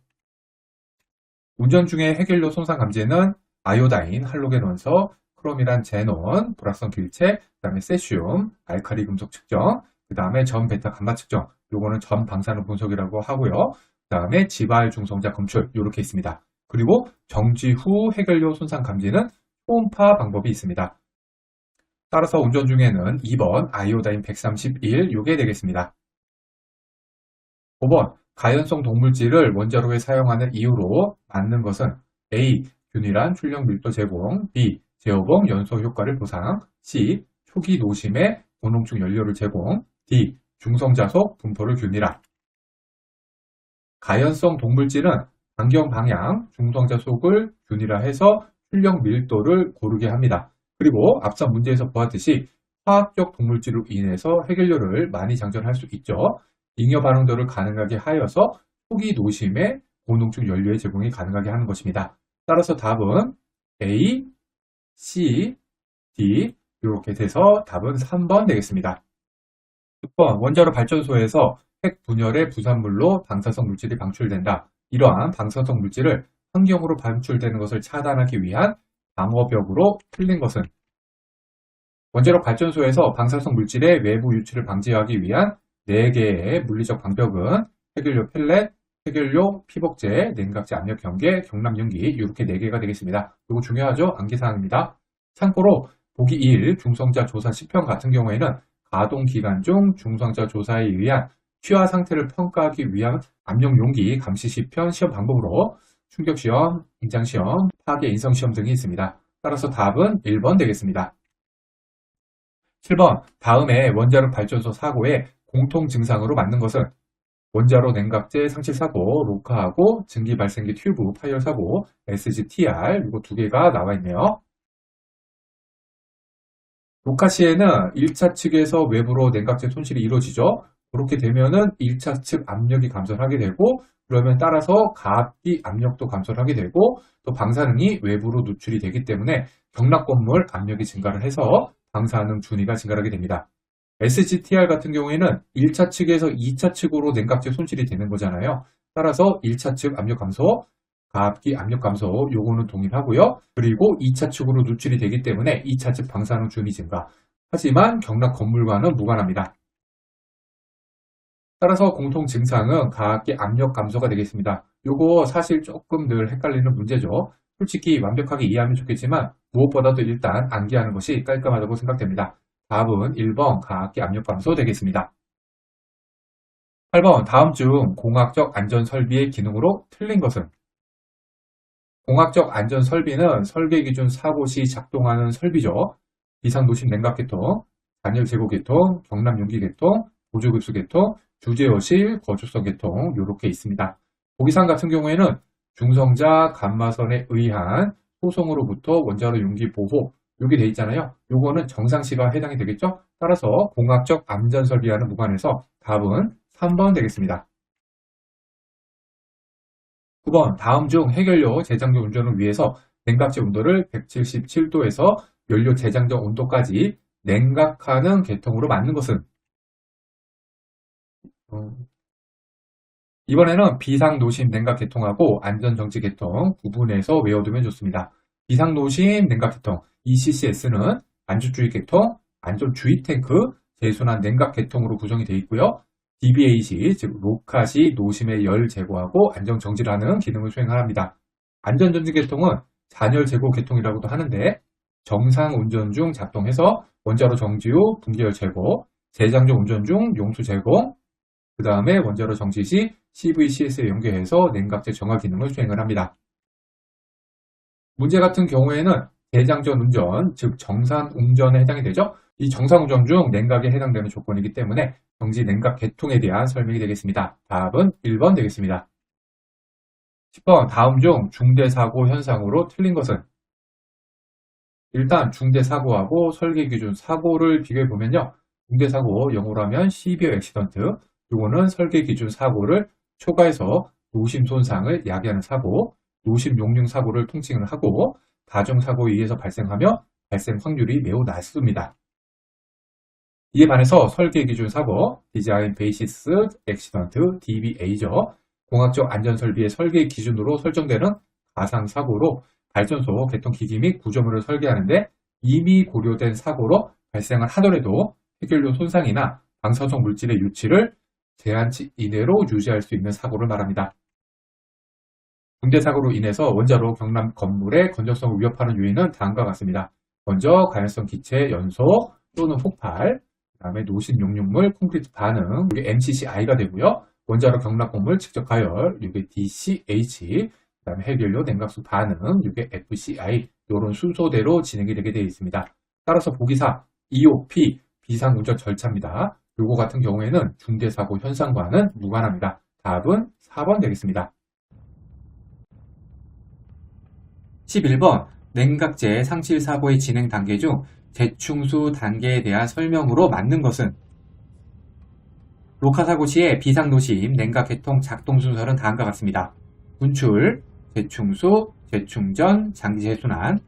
운전 중에 핵연료 손상 감지에는 아이오다인, 할로겐 원소, 크롬이란 제논, 불확성 길체, 그 다음에 세슘, 알칼리 금속 측정, 그 다음에 전 베타 감마 측정, 요거는 전 방사능 분석이라고 하고요. 그 다음에 지발 중성자 검출 이렇게 있습니다. 그리고 정지 후 핵연료 손상 감지는 초음파 방법이 있습니다. 따라서 운전 중에는 2번 아이오다인 131 요게 되겠습니다. 5번 가연성 동물질을 원자로에 사용하는 이유로 맞는 것은 A. 균일한 출력 밀도 제공, B. 제어봉 연소 효과를 보상, C. 초기 노심에 고농축 연료를 제공, D. 중성자속 분포를 균일화. 가연성 동물질은 반경 방향 중성자속을 균일화해서 출력 밀도를 고르게 합니다. 그리고 앞선 문제에서 보았듯이 화학적 동물질로 인해서 핵연료를 많이 장전할 수 있죠. 잉여 반응도를 가능하게 하여서 초기 노심에 고농축 연료의 제공이 가능하게 하는 것입니다. 따라서 답은 A, C, D 이렇게 돼서 답은 3번 되겠습니다. 6번 원자로 발전소에서 핵 분열의 부산물로 방사성 물질이 방출된다. 이러한 방사성 물질을 환경으로 방출되는 것을 차단하기 위한 방어벽으로 틀린 것은 원자력 발전소에서 방사성 물질의 외부 유출을 방지하기 위한 4개의 물리적 방벽은 해결료 펠렛, 해결료, 피복제, 냉각제 압력 경계, 경남 용기 이렇게 4개가 되겠습니다. 이거 중요하죠? 암기사항입니다. 참고로 보기 1 중성자 조사 10편 같은 경우에는 가동 기간 중 중성자 조사에 의한 취하 상태를 평가하기 위한 압력 용기 감시 시편 시험 방법으로 충격시험, 임장시험, 파괴 인성시험 등이 있습니다. 따라서 답은 1번 되겠습니다. 7번 다음에 원자력 발전소 사고의 공통 증상으로 맞는 것은 원자로 냉각제 상실 사고, 로카하고 증기 발생기 튜브 파열 사고, SGTR 이거 2개가 나와 있네요. 로카 시에는 1차 측에서 외부로 냉각제 손실이 이루어지죠. 그렇게 되면은 1차 측 압력이 감소를 하게 되고 그러면 따라서 가압기 압력도 감소를 하게 되고 또 방사능이 외부로 누출이 되기 때문에 경락 건물 압력이 증가를 해서 방사능 준위가 증가하게 됩니다. SGTR 같은 경우에는 1차 측에서 2차 측으로 냉각제 손실이 되는 거잖아요. 따라서 1차 측 압력 감소, 가압기 압력 감소 요거는 동일하고요. 그리고 2차 측으로 누출이 되기 때문에 2차 측 방사능 준위 증가. 하지만 경락 건물과는 무관합니다. 따라서 공통 증상은 가압기 압력 감소가 되겠습니다. 요거 사실 조금 늘 헷갈리는 문제죠. 솔직히 완벽하게 이해하면 좋겠지만 무엇보다도 일단 암기하는 것이 깔끔하다고 생각됩니다. 답은 1번 가압기 압력 감소 되겠습니다. 8번 다음 중 공학적 안전설비의 기능으로 틀린 것은 공학적 안전설비는 설계기준 사고 시 작동하는 설비죠. 비상노심 냉각계통, 단열 제고계통, 경남용기계통, 보조급수계통, 주제어실, 거주성계통 이렇게 있습니다. 보기상 같은 경우에는 중성자 감마선에 의한 소송으로부터 원자로 용기 보호 이게 돼 있잖아요. 요거는 정상시가 해당이 되겠죠. 따라서 공학적 안전설비와는 무관해서 답은 3번 되겠습니다. 9번 다음 중 해결료 재장전 운전을 위해서 냉각제 온도를 177도에서 연료 재장전 온도까지 냉각하는 계통으로 맞는 것은 이번에는 비상노심 냉각계통하고 안전정지계통 구분해서 외워두면 좋습니다. 비상노심 냉각계통 ECCS는 안전주의 계통, 안전주의 탱크, 재순환 냉각계통으로 구성이 되어 있고요. DBA시, 즉 로카시 노심의 열 제거하고 안정정지를 하는 기능을 수행합니다. 안전정지계통은 잔열 제거 계통이라고도 하는데 정상 운전 중 작동해서 원자로 정지 후 분기열 제거, 재장전 운전 중 용수 제공, 그 다음에 원자로 정지 시 CVCS에 연결해서 냉각제 정화 기능을 수행을 합니다. 문제 같은 경우에는 재장전 운전, 즉 정상 운전에 해당이 되죠. 이 정상 운전 중 냉각에 해당되는 조건이기 때문에 정지 냉각 계통에 대한 설명이 되겠습니다. 답은 1번 되겠습니다. 10번 다음 중 중대사고 현상으로 틀린 것은 일단 중대사고하고 설계기준 사고를 비교해보면요. 중대사고 영어로 하면 시비어 액시던트 이거는 설계기준 사고를 초과해서 노심 손상을 야기하는 사고, 노심 용융 사고를 통칭을 하고 가중사고에 의해서 발생하며 발생 확률이 매우 낮습니다. 이에 반해서 설계기준 사고, 디자인 베이시스 액시던트 DBA죠. 공학적 안전설비의 설계 기준으로 설정되는 가상사고로 발전소 개통기기 및 구조물을 설계하는데 이미 고려된 사고로 발생을 하더라도 해결료 손상이나 방사성 물질의 유출을 제한치 이내로 유지할 수 있는 사고를 말합니다. 중대사고로 인해서 원자로 경남 건물의 건전성을 위협하는 요인은 다음과 같습니다. 먼저 가연성 기체 연소 또는 폭발, 그 다음에 노심 용융물 콘크리트 반응, 이게 MCCI가 되고요. 원자로 경락 건물 직접 가열, 이게 DCH, 그 다음에 해결료 냉각수 반응, 이게 FCI, 이런 순서대로 진행이 되게 되어 있습니다. 따라서 보기사 EOP 비상운전 절차입니다. 요거 같은 경우에는 중대사고 현상과는 무관합니다. 답은 4번 되겠습니다. 11번 냉각제 상실 사고의 진행 단계 중 재충수 단계에 대한 설명으로 맞는 것은 로카 사고 시의 비상노심 냉각 계통 작동 순서는 다음과 같습니다. 분출, 재충수, 재충전, 장기 재순환.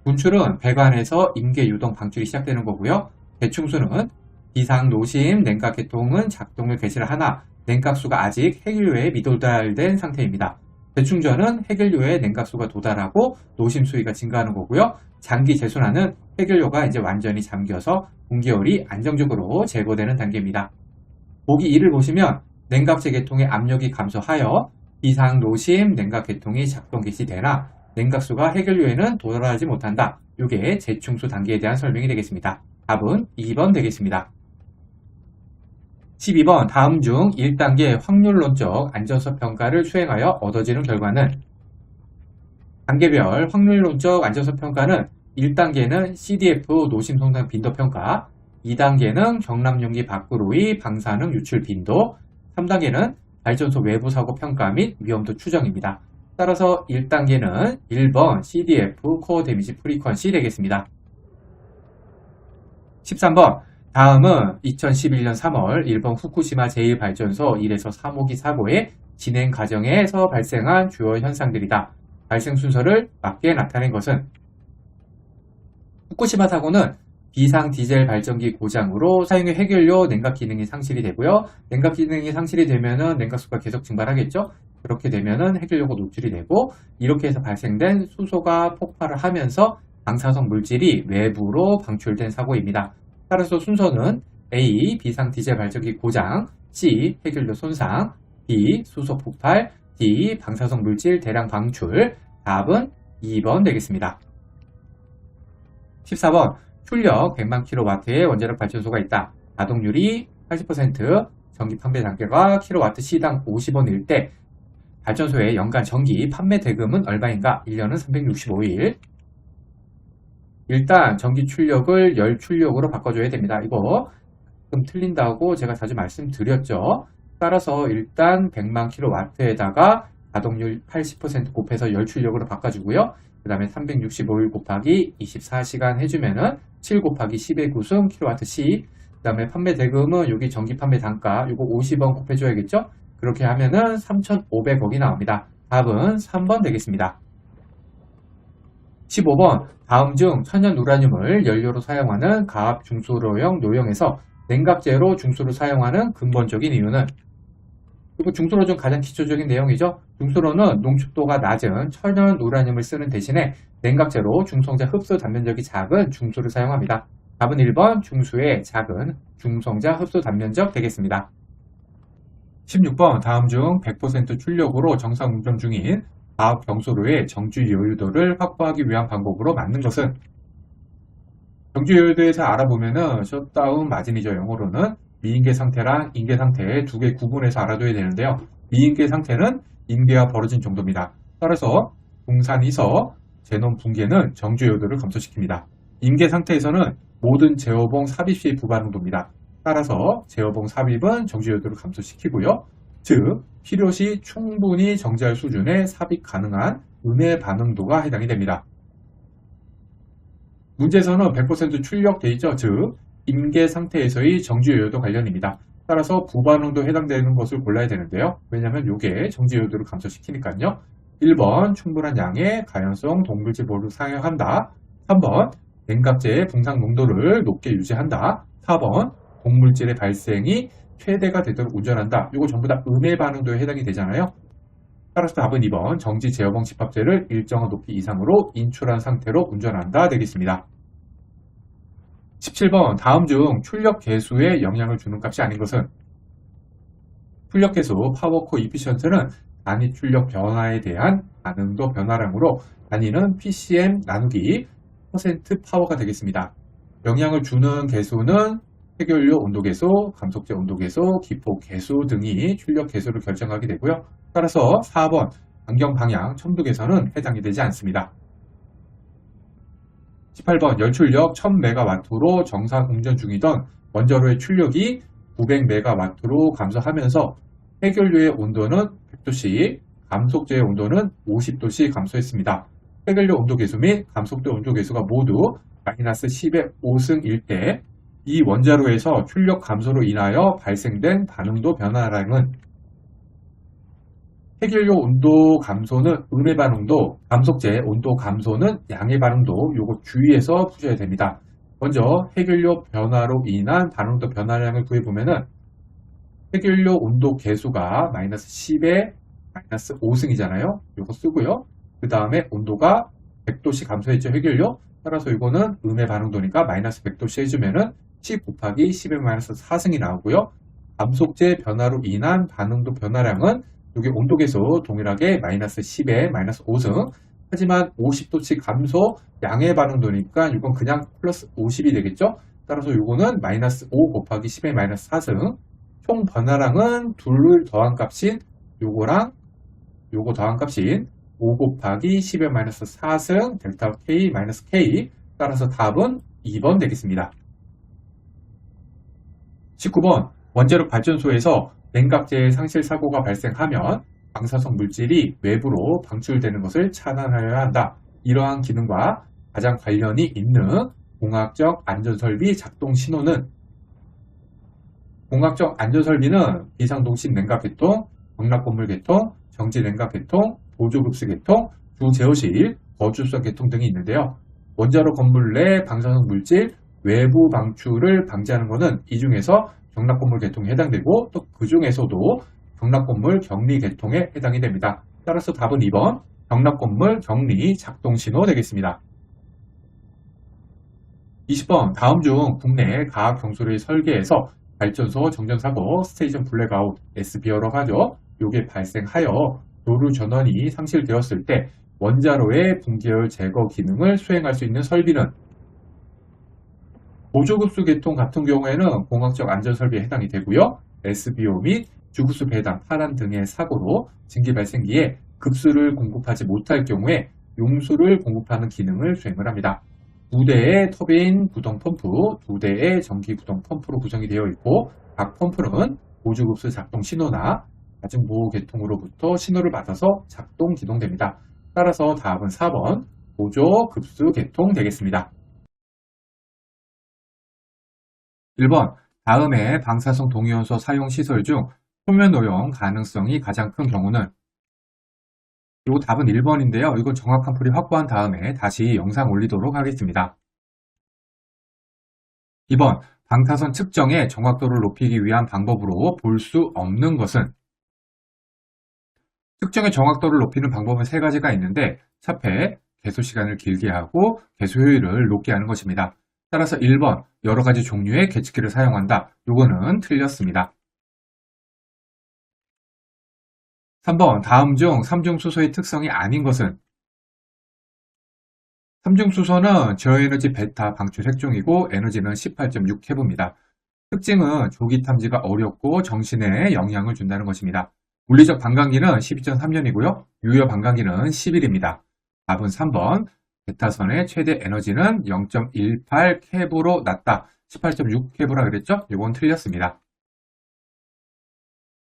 분출은 배관에서 임계 유동 방출이 시작되는 거고요. 재충수는 비상노심 냉각 계통은 작동을 개시를 하나 냉각수가 아직 해결료에 미도달된 상태입니다. 대충전은 해결료에 냉각수가 도달하고 노심 수위가 증가하는 거고요. 장기 재순환은 해결료가 이제 완전히 잠겨서 분기열이 안정적으로 제거되는 단계입니다. 보기 2를 보시면 냉각제 계통의 압력이 감소하여 비상노심 냉각 계통이 작동 개시되나 냉각수가 해결료에는 도달하지 못한다. 이게 재충수 단계에 대한 설명이 되겠습니다. 답은 2번 되겠습니다. 12번 다음 중 1단계 확률론적 안전성 평가를 수행하여 얻어지는 결과는 단계별 확률론적 안전성 평가는 1단계는 CDF 노심 성장 빈도 평가, 2단계는 경납용기 밖으로의 방사능 유출 빈도, 3단계는 발전소 외부 사고 평가 및 위험도 추정입니다. 따라서 1단계는 1번 CDF 코어 데미지 프리퀀시 되겠습니다. 13번 다음은 2011년 3월 일본 후쿠시마 제1발전소 1에서 3호기 사고의 진행 과정에서 발생한 주요 현상들이다. 발생 순서를 맞게 나타낸 것은 후쿠시마 사고는 비상 디젤 발전기 고장으로 사용의 해결료 냉각 기능이 상실이 되고요. 냉각 기능이 상실이 되면은 냉각수가 계속 증발하겠죠. 그렇게 되면은 해결료가 노출이 되고 이렇게 해서 발생된 수소가 폭발을 하면서 방사성 물질이 외부로 방출된 사고입니다. 따라서 순서는 A. 비상 디젤 발전기 고장, C. 해결료 손상, D. 수소 폭발, D. 방사성 물질 대량 방출. 답은 2번 되겠습니다. 14번 출력 100만 kW의 원자력 발전소가 있다. 가동률이 80%, 전기 판매 단가가 kWh당 50원일 때 발전소의 연간 전기 판매 대금은 얼마인가? 1년은 365일. 일단 전기 출력을 열 출력으로 바꿔줘야 됩니다. 이거 좀 틀린다고 제가 자주 말씀드렸죠. 따라서 일단 100만 kW에다가 가동률 80% 곱해서 열 출력으로 바꿔주고요. 그 다음에 365일 곱하기 24시간 해주면은 7 곱하기 10의 9승 kWh. 그 다음에 판매 대금은 여기 전기 판매 단가 이거 50원 곱해줘야겠죠. 그렇게 하면은 3,500억이 나옵니다. 답은 3번 되겠습니다. 15번 다음 중 천연 우라늄을 연료로 사용하는 가압 중수로용 노형에서 냉각제로 중수를 사용하는 근본적인 이유는 그리고 중수로 중 가장 기초적인 내용이죠. 중수로는 농축도가 낮은 천연 우라늄을 쓰는 대신에 냉각제로 중성자 흡수 단면적이 작은 중수를 사용합니다. 답은 1번 중수의 작은 중성자 흡수 단면적 되겠습니다. 16번 다음 중 100% 출력으로 정상 운전 중인 가압 경수로의 정주 여유도를 확보하기 위한 방법으로 맞는 것은 정주 여유도에서 알아보면은 셧다운 마진이죠. 영어로는 미인계 상태랑 인계 상태 두 개 구분해서 알아둬야 되는데요. 미인계 상태는 인계가 벌어진 정도입니다. 따라서 동산이서 제논 붕괴는 정주 여유도를 감소시킵니다. 인계 상태에서는 모든 제어봉 삽입 시의 부반응도입니다. 따라서 제어봉 삽입은 정주 여유도를 감소시키고요. 즉 필요시 충분히 정지할 수준의 삽입 가능한 음의 반응도가 해당이 됩니다. 문제에서는 100% 출력돼 있죠. 즉 임계 상태에서의 정지 여유도 관련입니다. 따라서 부반응도 해당되는 것을 골라야 되는데요. 왜냐하면 이게 정지 여유도를 감소시키니까요. 1번 충분한 양의 가연성 동물질 보호를 사용한다. 3번 냉각제의 붕상 농도를 높게 유지한다. 4번 동물질의 발생이 최대가 되도록 운전한다. 이거 전부 다 음의 반응도에 해당이 되잖아요. 따라서 답은 2번 정지 제어봉 집합제를 일정한 높이 이상으로 인출한 상태로 운전한다 되겠습니다. 17번 다음 중 출력 계수에 영향을 주는 값이 아닌 것은 출력 계수 파워코 이피션트는 단위 출력 변화에 대한 반응도 변화량으로 단위는 PCM 나누기 퍼센트 파워가 되겠습니다. 영향을 주는 계수는 해결료 온도 계수, 감속제 온도 계수, 기포 계수 등이 출력 계수를 결정하게 되고요. 따라서 4번 반경 방향 첨도 계산은 해당이 되지 않습니다. 18번 열출력 1000MW로 정상 운전 중이던 원자로의 출력이 900MW로 감소하면서 해결료의 온도는 100도씩, 감속제의 온도는 50도씩 감소했습니다. 해결료 온도 계수 및 감속제 온도 계수가 모두 마이너스 10의 5승일 때 이 원자로에서 출력 감소로 인하여 발생된 반응도 변화량은 해결료 온도 감소는 음의 반응도, 감속제 온도 감소는 양의 반응도 요거 주의해서 푸셔야 됩니다. 먼저 해결료 변화로 인한 반응도 변화량을 구해보면은 해결료 온도 계수가 마이너스 10에 마이너스 5승이잖아요. 이거 쓰고요. 그 다음에 온도가 100도씨 감소했죠, 해결료. 따라서 이거는 음의 반응도니까 마이너스 100도씨 해주면은 10 곱하기 10의 마이너스 4승이 나오고요. 감속제 변화로 인한 반응도 변화량은 여기 온도계수 동일하게 마이너스 10에 마이너스 5승. 하지만 50도씨 감소 양의 반응도니까 이건 그냥 플러스 50이 되겠죠. 따라서 이거는 마이너스 5 곱하기 10의 마이너스 4승. 총 변화량은 둘을 더한 값인 요거랑 요거 더한 값인 5 곱하기 10의 마이너스 4승 델타 K 마이너스 K. 따라서 답은 2번 되겠습니다. 19번 원자력 발전소에서 냉각제의 상실 사고가 발생하면 방사성 물질이 외부로 방출되는 것을 차단하여야 한다. 이러한 기능과 가장 관련이 있는 공학적 안전설비 작동 신호는 공학적 안전설비는 비상동식 냉각계통, 경락건물 계통, 정지 냉각계통, 보조급수 계통, 주제어실, 거주성 계통 등이 있는데요. 원자로 건물 내 방사성 물질 외부 방출을 방지하는 것은 이 중에서 경락건물 계통에 해당되고 또 그 중에서도 경락건물 격리 계통에 해당이 됩니다. 따라서 답은 2번 경락건물 격리 작동신호 되겠습니다. 20번 다음 중 국내 과학 경솔을 설계해서 발전소 정전사고 스테이션 블랙아웃 SB어라고 하죠. 요게 발생하여 교류 전원이 상실되었을 때 원자로의 붕괴열 제거 기능을 수행할 수 있는 설비는 보조급수 계통 같은 경우에는 공학적 안전설비에 해당이 되고요. SBO 및 주급수 배당, 파란 등의 사고로 증기 발생기에 급수를 공급하지 못할 경우에 용수를 공급하는 기능을 수행을 합니다. 2대의 터빈 구동 펌프, 2대의 전기 구동 펌프로 구성이 되어 있고 각 펌프는 보조급수 작동 신호나 가중 보호 계통으로부터 신호를 받아서 작동 기동됩니다. 따라서 답은 4번 보조급수 계통 되겠습니다. 1번 다음의 방사성 동위원소 사용 시설 중 표면 오염 가능성이 가장 큰 경우는 그리고 답은 1번인데요. 이건 정확한 풀이 확보한 다음에 다시 영상 올리도록 하겠습니다. 2번 방사선 측정의 정확도를 높이기 위한 방법으로 볼 수 없는 것은 측정의 정확도를 높이는 방법은 3가지가 있는데 차폐, 개수 시간을 길게 하고 개수 효율을 높게 하는 것입니다. 따라서 1번 여러 가지 종류의 계측기를 사용한다. 이거는 틀렸습니다. 3번 다음 중 삼중수소의 특성이 아닌 것은 삼중수소는 저에너지 베타 방출 핵종이고 에너지는 18.6케브입니다. 특징은 조기 탐지가 어렵고 정신에 영향을 준다는 것입니다. 물리적 반감기는 12.3년이고요. 유효 반감기는 10일입니다. 답은 3번 베타선의 최대 에너지는 0.18케브로 낮다. 18.6케브라 그랬죠? 이건 틀렸습니다.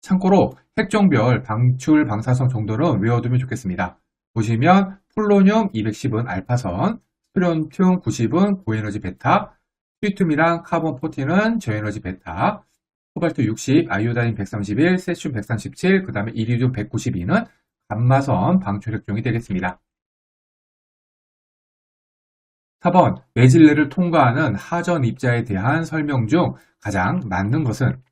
참고로 핵종별 방출 방사성 정도는 외워두면 좋겠습니다. 보시면 폴로늄 210은 알파선, 스트론튬 90은 고에너지 베타, 트리튬이랑 카본 14는 저에너지 베타, 코발트 60, 아이오다인 131, 세슘 137, 그 다음에 이리듐 192는 감마선 방출 핵종이 되겠습니다. 4번 매질레를 통과하는 하전 입자에 대한 설명 중 가장 맞는 것은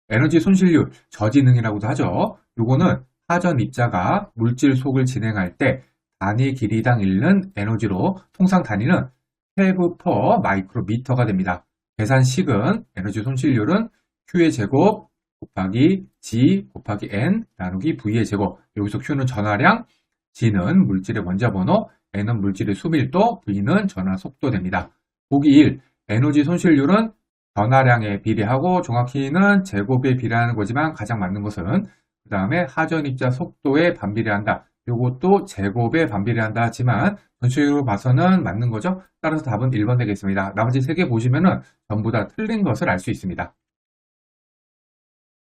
에너지 손실률, 저지능이라고도 하죠. 요거는 하전 입자가 물질 속을 진행할 때 단위 길이당 잃는 에너지로 통상 단위는 케브 퍼 마이크로미터가 됩니다. 계산식은 에너지 손실률은 Q의 제곱 곱하기 G 곱하기 N 나누기 V의 제곱. 여기서 Q는 전하량, G는 물질의 원자번호, N은 물질의 수밀도, V는 전하 속도 됩니다. 보기 1. 에너지 손실률은 전하량에 비례하고 정확히는 제곱에 비례하는 거지만 가장 맞는 것은 그 다음에 하전 입자 속도에 반비례한다. 이것도 제곱에 반비례한다 하지만 전체적으로 봐서는 맞는 거죠. 따라서 답은 1번 되겠습니다. 나머지 3개 보시면은 전부 다 틀린 것을 알 수 있습니다.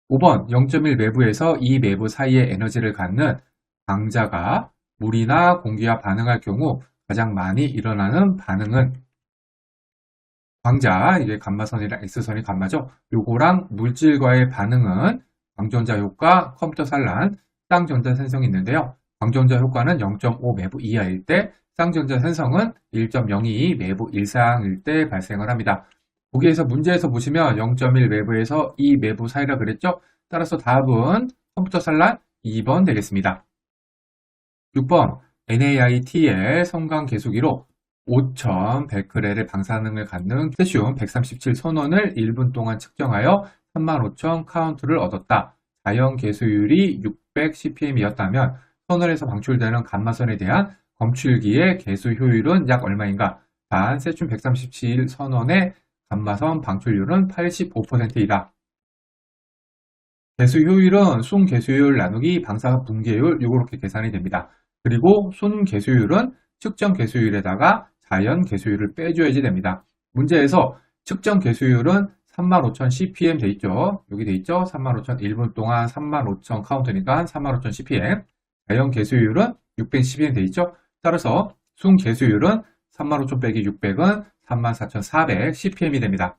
5번 0.1 내부에서 이 내부 사이의 에너지를 갖는 강자가 물이나 공기와 반응할 경우 가장 많이 일어나는 반응은 광자, 이게 감마선이랑 X선이 감마죠. 요거랑 물질과의 반응은 광전자 효과, 컴퓨터 산란, 쌍전자 산성이 있는데요. 광전자 효과는 0.5 매부 이하일 때, 쌍전자 산성은 1.02 매부 이상일 때 발생을 합니다. 거기에서 문제에서 보시면 0.1 외부에서 2 외부 사이라 그랬죠? 따라서 답은 컴퓨터 산란 2번 되겠습니다. 6번 NAIT의 성강 계수기로 5,100베렐의 방사능을 갖는 세슘 137 선원을 1분 동안 측정하여 35,000 카운트를 얻었다. 자연 계수율이 600 ccm이었다면 선원에서 방출되는 감마선에 대한 검출기의 계수 효율은 약 얼마인가? 단 세슘 137 선원의 감마선 방출률은 85%이다. 계수 효율은 순 계수율 나누기 방사 붕괴율 이렇게 계산이 됩니다. 그리고 순 계수율은 측정 계수율에다가 자연 계수율을 빼줘야지 됩니다. 문제에서 측정 계수율은 35,000 ccm 돼 있죠. 여기 돼 있죠. 35,000 1분 동안 35,000 카운트니까 35,000 ccm. 자연 계수율은 600 ccm 돼 있죠. 따라서 순 계수율은 35,000 빼기 600은 34,400 ccm이 됩니다.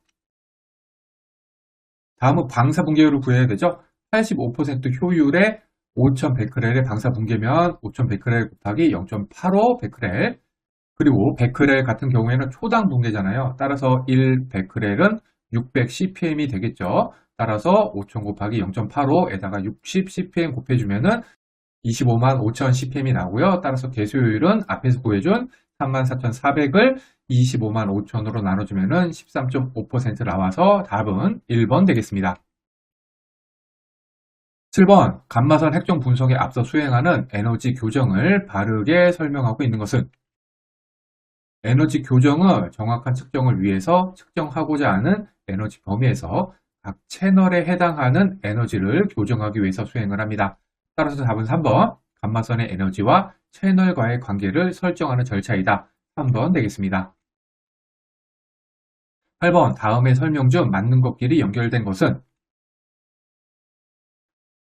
다음은 방사 붕괴율을 구해야 되죠. 85% 효율의 5,100베렐의 방사 붕괴면 5,100베렐 곱하기 0.85 베크렐, 그리고 베크렐 같은 경우에는 초당 붕괴잖아요. 따라서 1 베크렐은 600 ccm이 되겠죠. 따라서 5,000 곱하기 0.85에다가 60 ccm 곱해주면은 25만 5천 ccm이 나오고요. 따라서 계수율은 앞에서 구해준 34,400을 25만 5천으로 나눠주면은 13.5% 나와서 답은 1번 되겠습니다. 7번 감마선 핵종 분석에 앞서 수행하는 에너지 교정을 바르게 설명하고 있는 것은 에너지 교정을 정확한 측정을 위해서 측정하고자 하는 에너지 범위에서 각 채널에 해당하는 에너지를 교정하기 위해서 수행을 합니다. 따라서 답은 3번 감마선의 에너지와 채널과의 관계를 설정하는 절차이다. 3번 되겠습니다. 8번 다음의 설명 중 맞는 것끼리 연결된 것은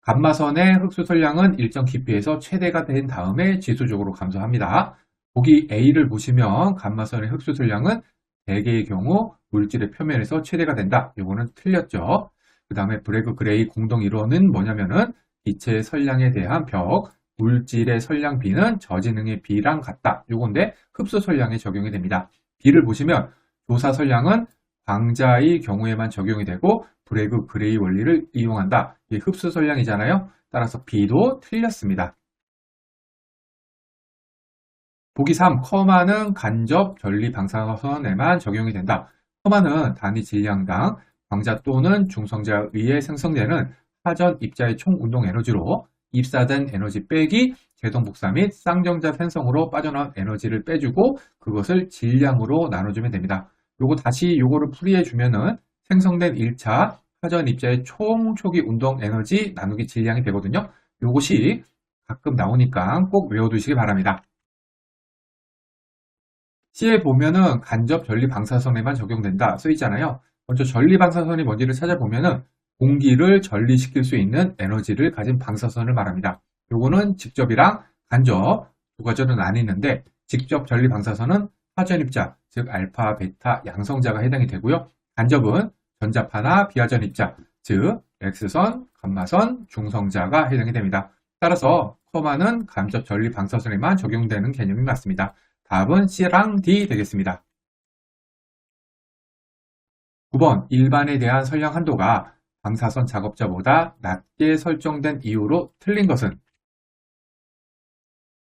감마선의 흡수설량은 일정 깊이에서 최대가 된 다음에 지수적으로 감소합니다. 보기 A를 보시면 감마선의 흡수설량은 대개의 경우 물질의 표면에서 최대가 된다. 이거는 틀렸죠. 그 다음에 브래그 그레이 공동 이론은 뭐냐면은 기체의 선량에 대한 벽, 물질의 선량 B는 저지능의 B랑 같다. 요건데 흡수 선량에 적용이 됩니다. B를 보시면 조사 선량은 광자의 경우에만 적용이 되고 브래그 그레이 원리를 이용한다. 이게 흡수 선량이잖아요. 따라서 B도 틀렸습니다. 보기 3, 커마는 간접 전리 방사선에만 적용이 된다. 커마는 단위 질량당 광자 또는 중성자에 의해 생성되는 사전 입자의 총 운동 에너지로 입사된 에너지 빼기 제동 복사 및 쌍정자 편성으로 빠져나온 에너지를 빼주고 그것을 질량으로 나눠주면 됩니다. 요거 다시 요거를 풀이해 주면은 생성된 1차 사전 입자의 총 초기 운동 에너지 나누기 질량이 되거든요. 요것이 가끔 나오니까 꼭 외워두시기 바랍니다. C에 보면은 간접 전리 방사선에만 적용된다 써 있잖아요. 먼저 전리 방사선이 뭔지를 찾아보면은 공기를 전리시킬 수 있는 에너지를 가진 방사선을 말합니다. 요거는 직접이랑 간접 두 가지로 나뉘는데 직접 전리 방사선은 하전 입자, 즉 알파, 베타, 양성자가 해당이 되고요. 간접은 전자파나 비하전 입자, 즉 X선, 감마선, 중성자가 해당이 됩니다. 따라서 커마는 간접 전리 방사선에만 적용되는 개념이 맞습니다. 답은 C랑 D 되겠습니다. 9번 일반에 대한 선량 한도가 방사선 작업자보다 낮게 설정된 이유로 틀린 것은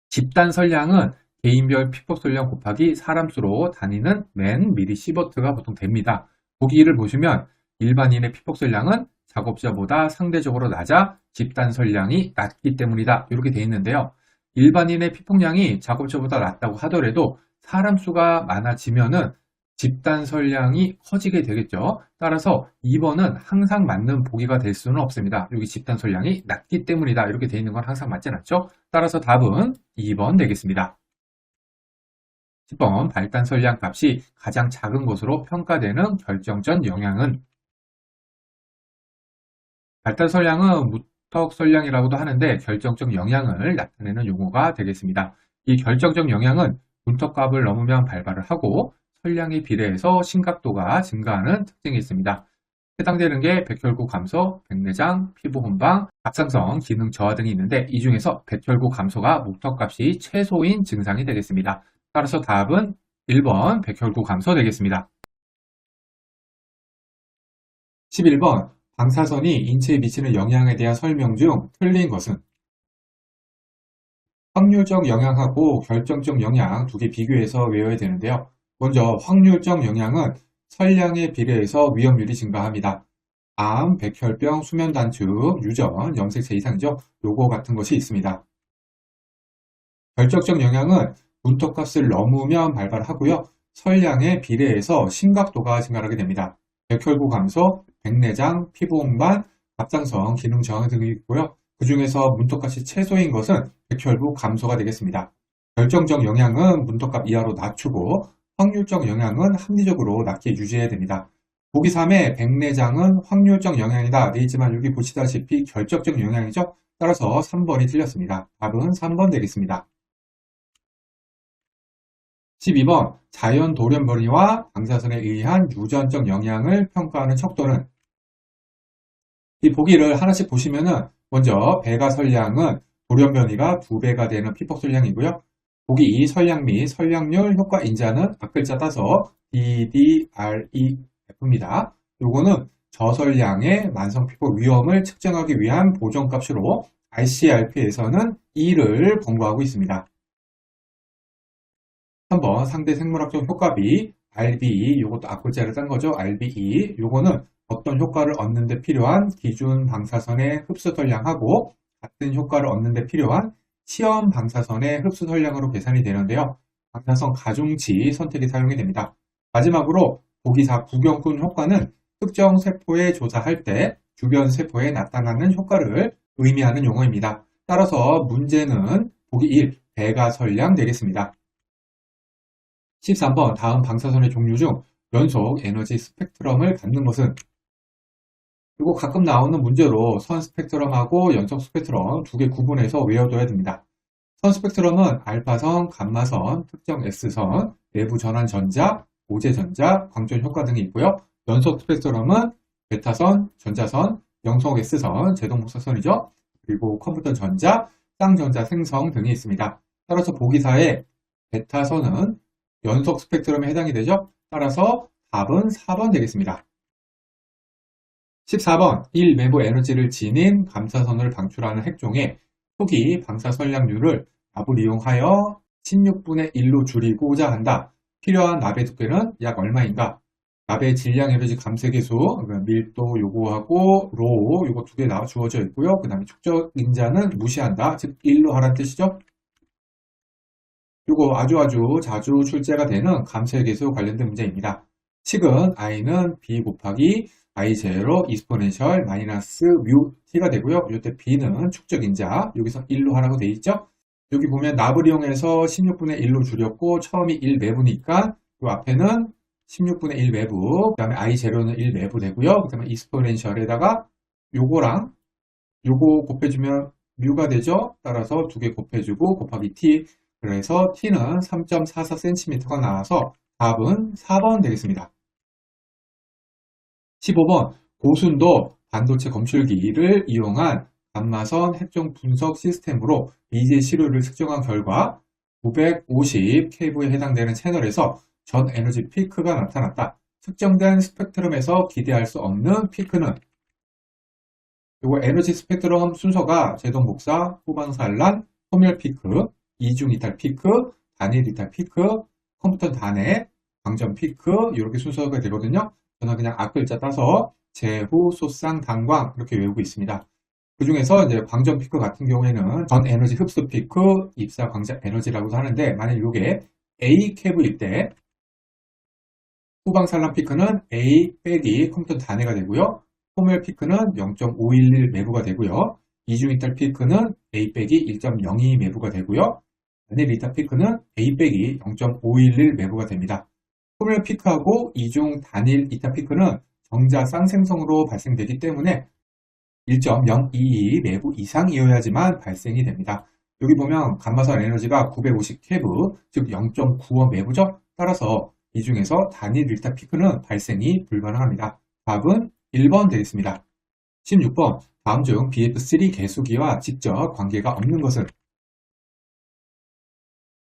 집단 선량은 개인별 피폭 선량 곱하기 사람 수로 다니는 맨 미리시버트가 보통 됩니다. 보기 1을 보시면 일반인의 피폭 선량은 작업자보다 상대적으로 낮아 집단 선량이 낮기 때문이다. 이렇게 되어 있는데요. 일반인의 피폭량이 작업자보다 낮다고 하더라도 사람 수가 많아지면은 집단 선량이 커지게 되겠죠. 따라서 2번은 항상 맞는 보기가 될 수는 없습니다. 여기 집단 선량이 낮기 때문이다. 이렇게 되어 있는 건 항상 맞진 않죠. 따라서 답은 2번 되겠습니다. 10번 발단 선량 값이 가장 작은 것으로 평가되는 결정적 영향은 발단 선량은 무턱 선량이라고도 하는데 결정적 영향을 나타내는 용어가 되겠습니다. 이 결정적 영향은 문턱값을 넘으면 발발을 하고 선량에 비례해서 심각도가 증가하는 특징이 있습니다. 해당되는 게 백혈구 감소, 백내장, 피부 혼방, 갑상선, 기능 저하 등이 있는데 이 중에서 백혈구 감소가 목턱값이 최소인 증상이 되겠습니다. 따라서 답은 1번 백혈구 감소 되겠습니다. 11번 방사선이 인체에 미치는 영향에 대한 설명 중 틀린 것은? 확률적 영향하고 결정적 영향 두 개 비교해서 외워야 되는데요. 먼저 확률적 영향은 선량에 비례해서 위험률이 증가합니다. 암, 백혈병, 수면단축, 유전, 염색체 이상이죠. 요거 같은 것이 있습니다. 결정적 영향은 문턱값을 넘으면 발발하고요. 선량에 비례해서 심각도가 증가하게 됩니다. 백혈구 감소, 백내장, 피부 홍반, 갑상선 기능 저하 등이 있고요. 그 중에서 문턱값이 최소인 것은 백혈구 감소가 되겠습니다. 결정적 영향은 문턱값 이하로 낮추고 확률적 영향은 합리적으로 낮게 유지해야 됩니다. 보기 3의 백내장은 확률적 영향이다 되어 있지만 여기 보시다시피 결정적 영향이죠. 따라서 3번이 틀렸습니다. 답은 3번 되겠습니다. 12번 자연 돌연변이와 방사선에 의한 유전적 영향을 평가하는 척도는? 이 보기를 하나씩 보시면은 먼저 배가 선량은 돌연변이가 2배가 되는 피폭 선량이고요. 보기 2 선량 및 선량률 효과 인자는 앞글자 따서 DDREF입니다. 요거는 저선량의 만성 피폭 위험을 측정하기 위한 보정값으로 ICRP에서는 2를 권고하고 있습니다. 3번 상대 생물학적 효과비 RBE 요것도 앞글자를 딴 거죠. RBE 요거는 어떤 효과를 얻는 데 필요한 기준 방사선의 흡수 선량하고 같은 효과를 얻는 데 필요한 시험 방사선의 흡수 선량으로 계산이 되는데요. 방사선 가중치 선택이 사용이 됩니다. 마지막으로 보기 4 구경꾼 효과는 특정 세포에 조사할 때 주변 세포에 나타나는 효과를 의미하는 용어입니다. 따라서 문제는 보기 1 배가 선량 되겠습니다. 13번 다음 방사선의 종류 중 연속 에너지 스펙트럼을 갖는 것은? 그리고 가끔 나오는 문제로 선 스펙트럼하고 연속 스펙트럼 두 개 구분해서 외워둬야 됩니다. 선 스펙트럼은 알파선, 감마선, 특정 S선, 내부 전환 전자, 오제 전자, 광전 효과 등이 있고요. 연속 스펙트럼은 베타선, 전자선, 영성 S선, 제동 복사선이죠. 그리고 컴퓨터 전자, 쌍전자 생성 등이 있습니다. 따라서 보기사의 베타선은 연속 스펙트럼에 해당이 되죠. 따라서 답은 4번 되겠습니다. 14번 1매부 에너지를 지닌 감사선을 방출하는 핵종의 초기 방사 선량률을 납을 이용하여 16분의 1로 줄이고자 한다. 필요한 납의 두께는 약 얼마인가? 납의 질량 에너지 감쇄계수, 밀도 요거하고 로 요거 두 개 주어져 있고요. 그 다음에 축적 인자는 무시한다. 즉 1로 하라는 뜻이죠. 요거 아주 자주 출제가 되는 감쇄계수 관련된 문제입니다. 식은 i는 b 곱하기 i0 이스포넨셜 마이너스 뮤 t가 되고요. 이때 b는 축적인자 여기서 1로 하라고 되어 있죠. 여기 보면 납을 이용해서 16분의 1로 줄였고 처음이 1 매부니까 이 앞에는 16분의 1 매부 그 다음에 i0는 1 매부 되고요. 그 다음에 이스포넨셜에다가 요거랑 요거 곱해주면 뮤가 되죠. 따라서 두 개 곱해주고 곱하기 t 그래서 t는 3.44cm가 나와서 답은 4번 되겠습니다. 15번 고순도 반도체 검출기를 이용한 감마선 핵종 분석 시스템으로 미제 시료를 측정한 결과 950kV에 해당되는 채널에서 전 에너지 피크가 나타났다. 측정된 스펙트럼에서 기대할 수 없는 피크는? 그리고 에너지 스펙트럼 순서가 제동 복사, 후방산란, 소멸 피크, 이중 이탈 피크, 단일 이탈 피크, 컴퓨터 단해, 광전 피크 이렇게 순서가 되거든요. 저는 그냥 앞글자 따서 제후, 소쌍, 단광 이렇게 외우고 있습니다. 그 중에서 이제 광전 피크 같은 경우에는 전 에너지 흡수 피크, 입사 광전 에너지라고도 하는데 만약 이게 A 캡일 때 후방산란 피크는 A 빼기 컴퓨터 단해가 되고요. 소멸 피크는 0.511 매부가 되고요. 이중 이탈 피크는 A 빼기 1.02 매부가 되고요. 단일 이탈 피크는 A 빼기 0.511 매부가 됩니다. 소멸 피크하고 이중 단일 이탈 피크는 정자 쌍생성으로 발생되기 때문에 1.022 매부 이상이어야지만 발생이 됩니다. 여기 보면 감마선 에너지가 950케브, 즉 0.95 매부죠. 따라서 이 중에서 단일 이탈 피크는 발생이 불가능합니다. 답은 1번 되겠습니다. 16번 다음 중 BF3 개수기와 직접 관계가 없는 것은?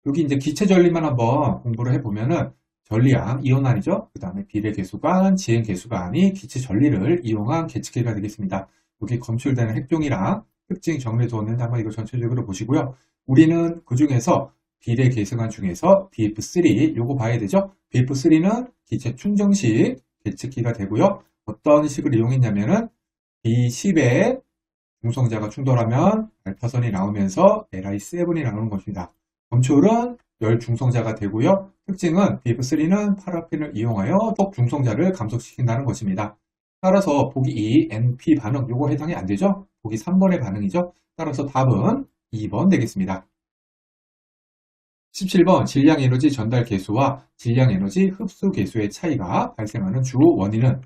여기 이제 기체 전리만 한번 공부를 해보면은 전리항, 이온환이죠. 그 다음에 비례계수관, 지행계수관이 기체 전리를 이용한 계측기가 되겠습니다. 여기 검출되는 핵종이랑 특징 정리해 두었는데 한번 이거 전체적으로 보시고요. 우리는 그 중에서 비례계수관 중에서 BF3 요거 봐야 되죠. BF3는 기체 충정식 계측기가 되고요. 어떤 식을 이용했냐면은 B10에 중성자가 충돌하면 알파선이 나오면서 Li7이 나오는 것입니다. 검출은 열 중성자가 되고요. 특징은 BF3는 파라핀을 이용하여 톡 중성자를 감속시킨다는 것입니다. 따라서 보기 2, NP 반응 요거 해당이 안 되죠? 보기 3번의 반응이죠. 따라서 답은 2번 되겠습니다. 17번 질량 에너지 전달 계수와 질량 에너지 흡수 계수의 차이가 발생하는 주 원인은,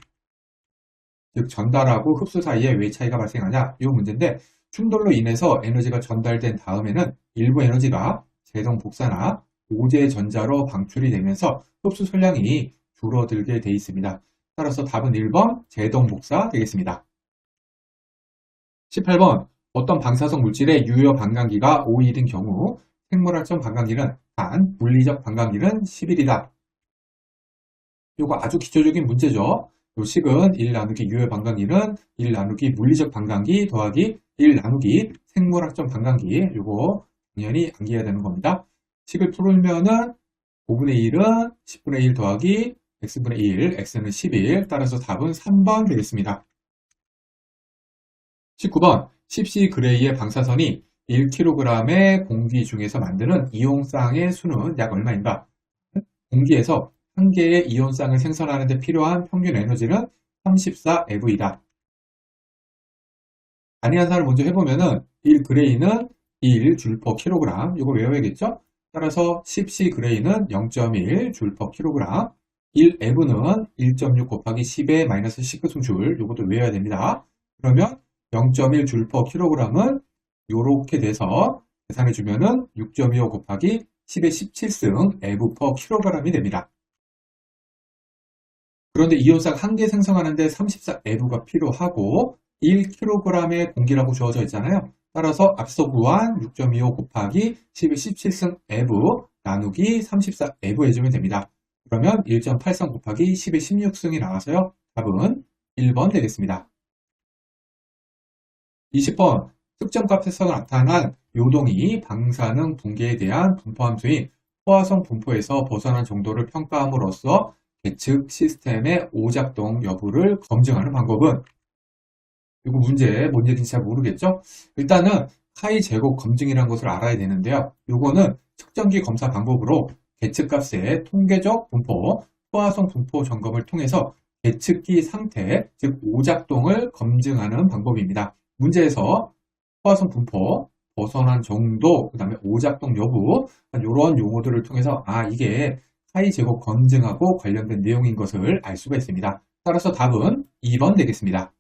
즉 전달하고 흡수 사이에 왜 차이가 발생하냐 이 문제인데, 충돌로 인해서 에너지가 전달된 다음에는 일부 에너지가 제동 복사나 오제 전자로 방출이 되면서 흡수 선량이 줄어들게 되어 있습니다. 따라서 답은 1번 제동 복사 되겠습니다. 18번 어떤 방사성 물질의 유효 반감기가 5일인 경우 생물학적 반감기는 단, 물리적 반감기는 10일이다. 이거 아주 기초적인 문제죠. 요 식은 1 나누기 유효 반감기는 1 나누기 물리적 반감기 더하기 1 나누기 생물학적 반감기, 요거 당연히 암기해야 되는 겁니다. 식을 풀면은 5분의 1은 10분의 1 더하기 x분의 1, x는 11, 따라서 답은 3번 되겠습니다. 19번 10C 그레이의 방사선이 1kg의 공기 중에서 만드는 이온쌍의 수는 약 얼마인가? 공기에서 한 개의 이온쌍을 생성하는 데 필요한 평균 에너지는 34eV이다. 단위환산을 먼저 해보면은 1그레이는 1줄/kg, 이거 외워야겠죠? 따라서 10C 그레이는 0.1 줄/kg, 1F는 1.6 곱하기 10의 마이너스 19승 줄, 이것도 외워야 됩니다. 그러면 0.1 줄/kg은 이렇게 돼서 계산해주면은 6.25 곱하기 10의 17승 F/kg이 됩니다. 그런데 이온쌍 한 개 생성하는데 34F가 필요하고 1kg의 공기라고 주어져 있잖아요. 따라서 앞서 구한 6.25 곱하기 10의 17승 F 나누기 34F 해주면 됩니다. 그러면 1.83 곱하기 10의 16승이 나와서요. 답은 1번 되겠습니다. 20번 특정 값에서 나타난 요동이 방사능 붕괴에 대한 분포함수인 포화성 분포에서 벗어난 정도를 평가함으로써 계측 시스템의 오작동 여부를 검증하는 방법은, 이거 문제 뭔 얘기인지 잘 모르겠죠? 일단은 카이 제곱 검증이라는 것을 알아야 되는데요. 이거는 측정기 검사 방법으로 계측값의 통계적 분포, 포화성 분포 점검을 통해서 계측기 상태, 즉 오작동을 검증하는 방법입니다. 문제에서 포화성 분포, 벗어난 정도, 그 다음에 오작동 여부, 이런 용어들을 통해서 이게 카이 제곱 검증하고 관련된 내용인 것을 알 수가 있습니다. 따라서 답은 2번 되겠습니다.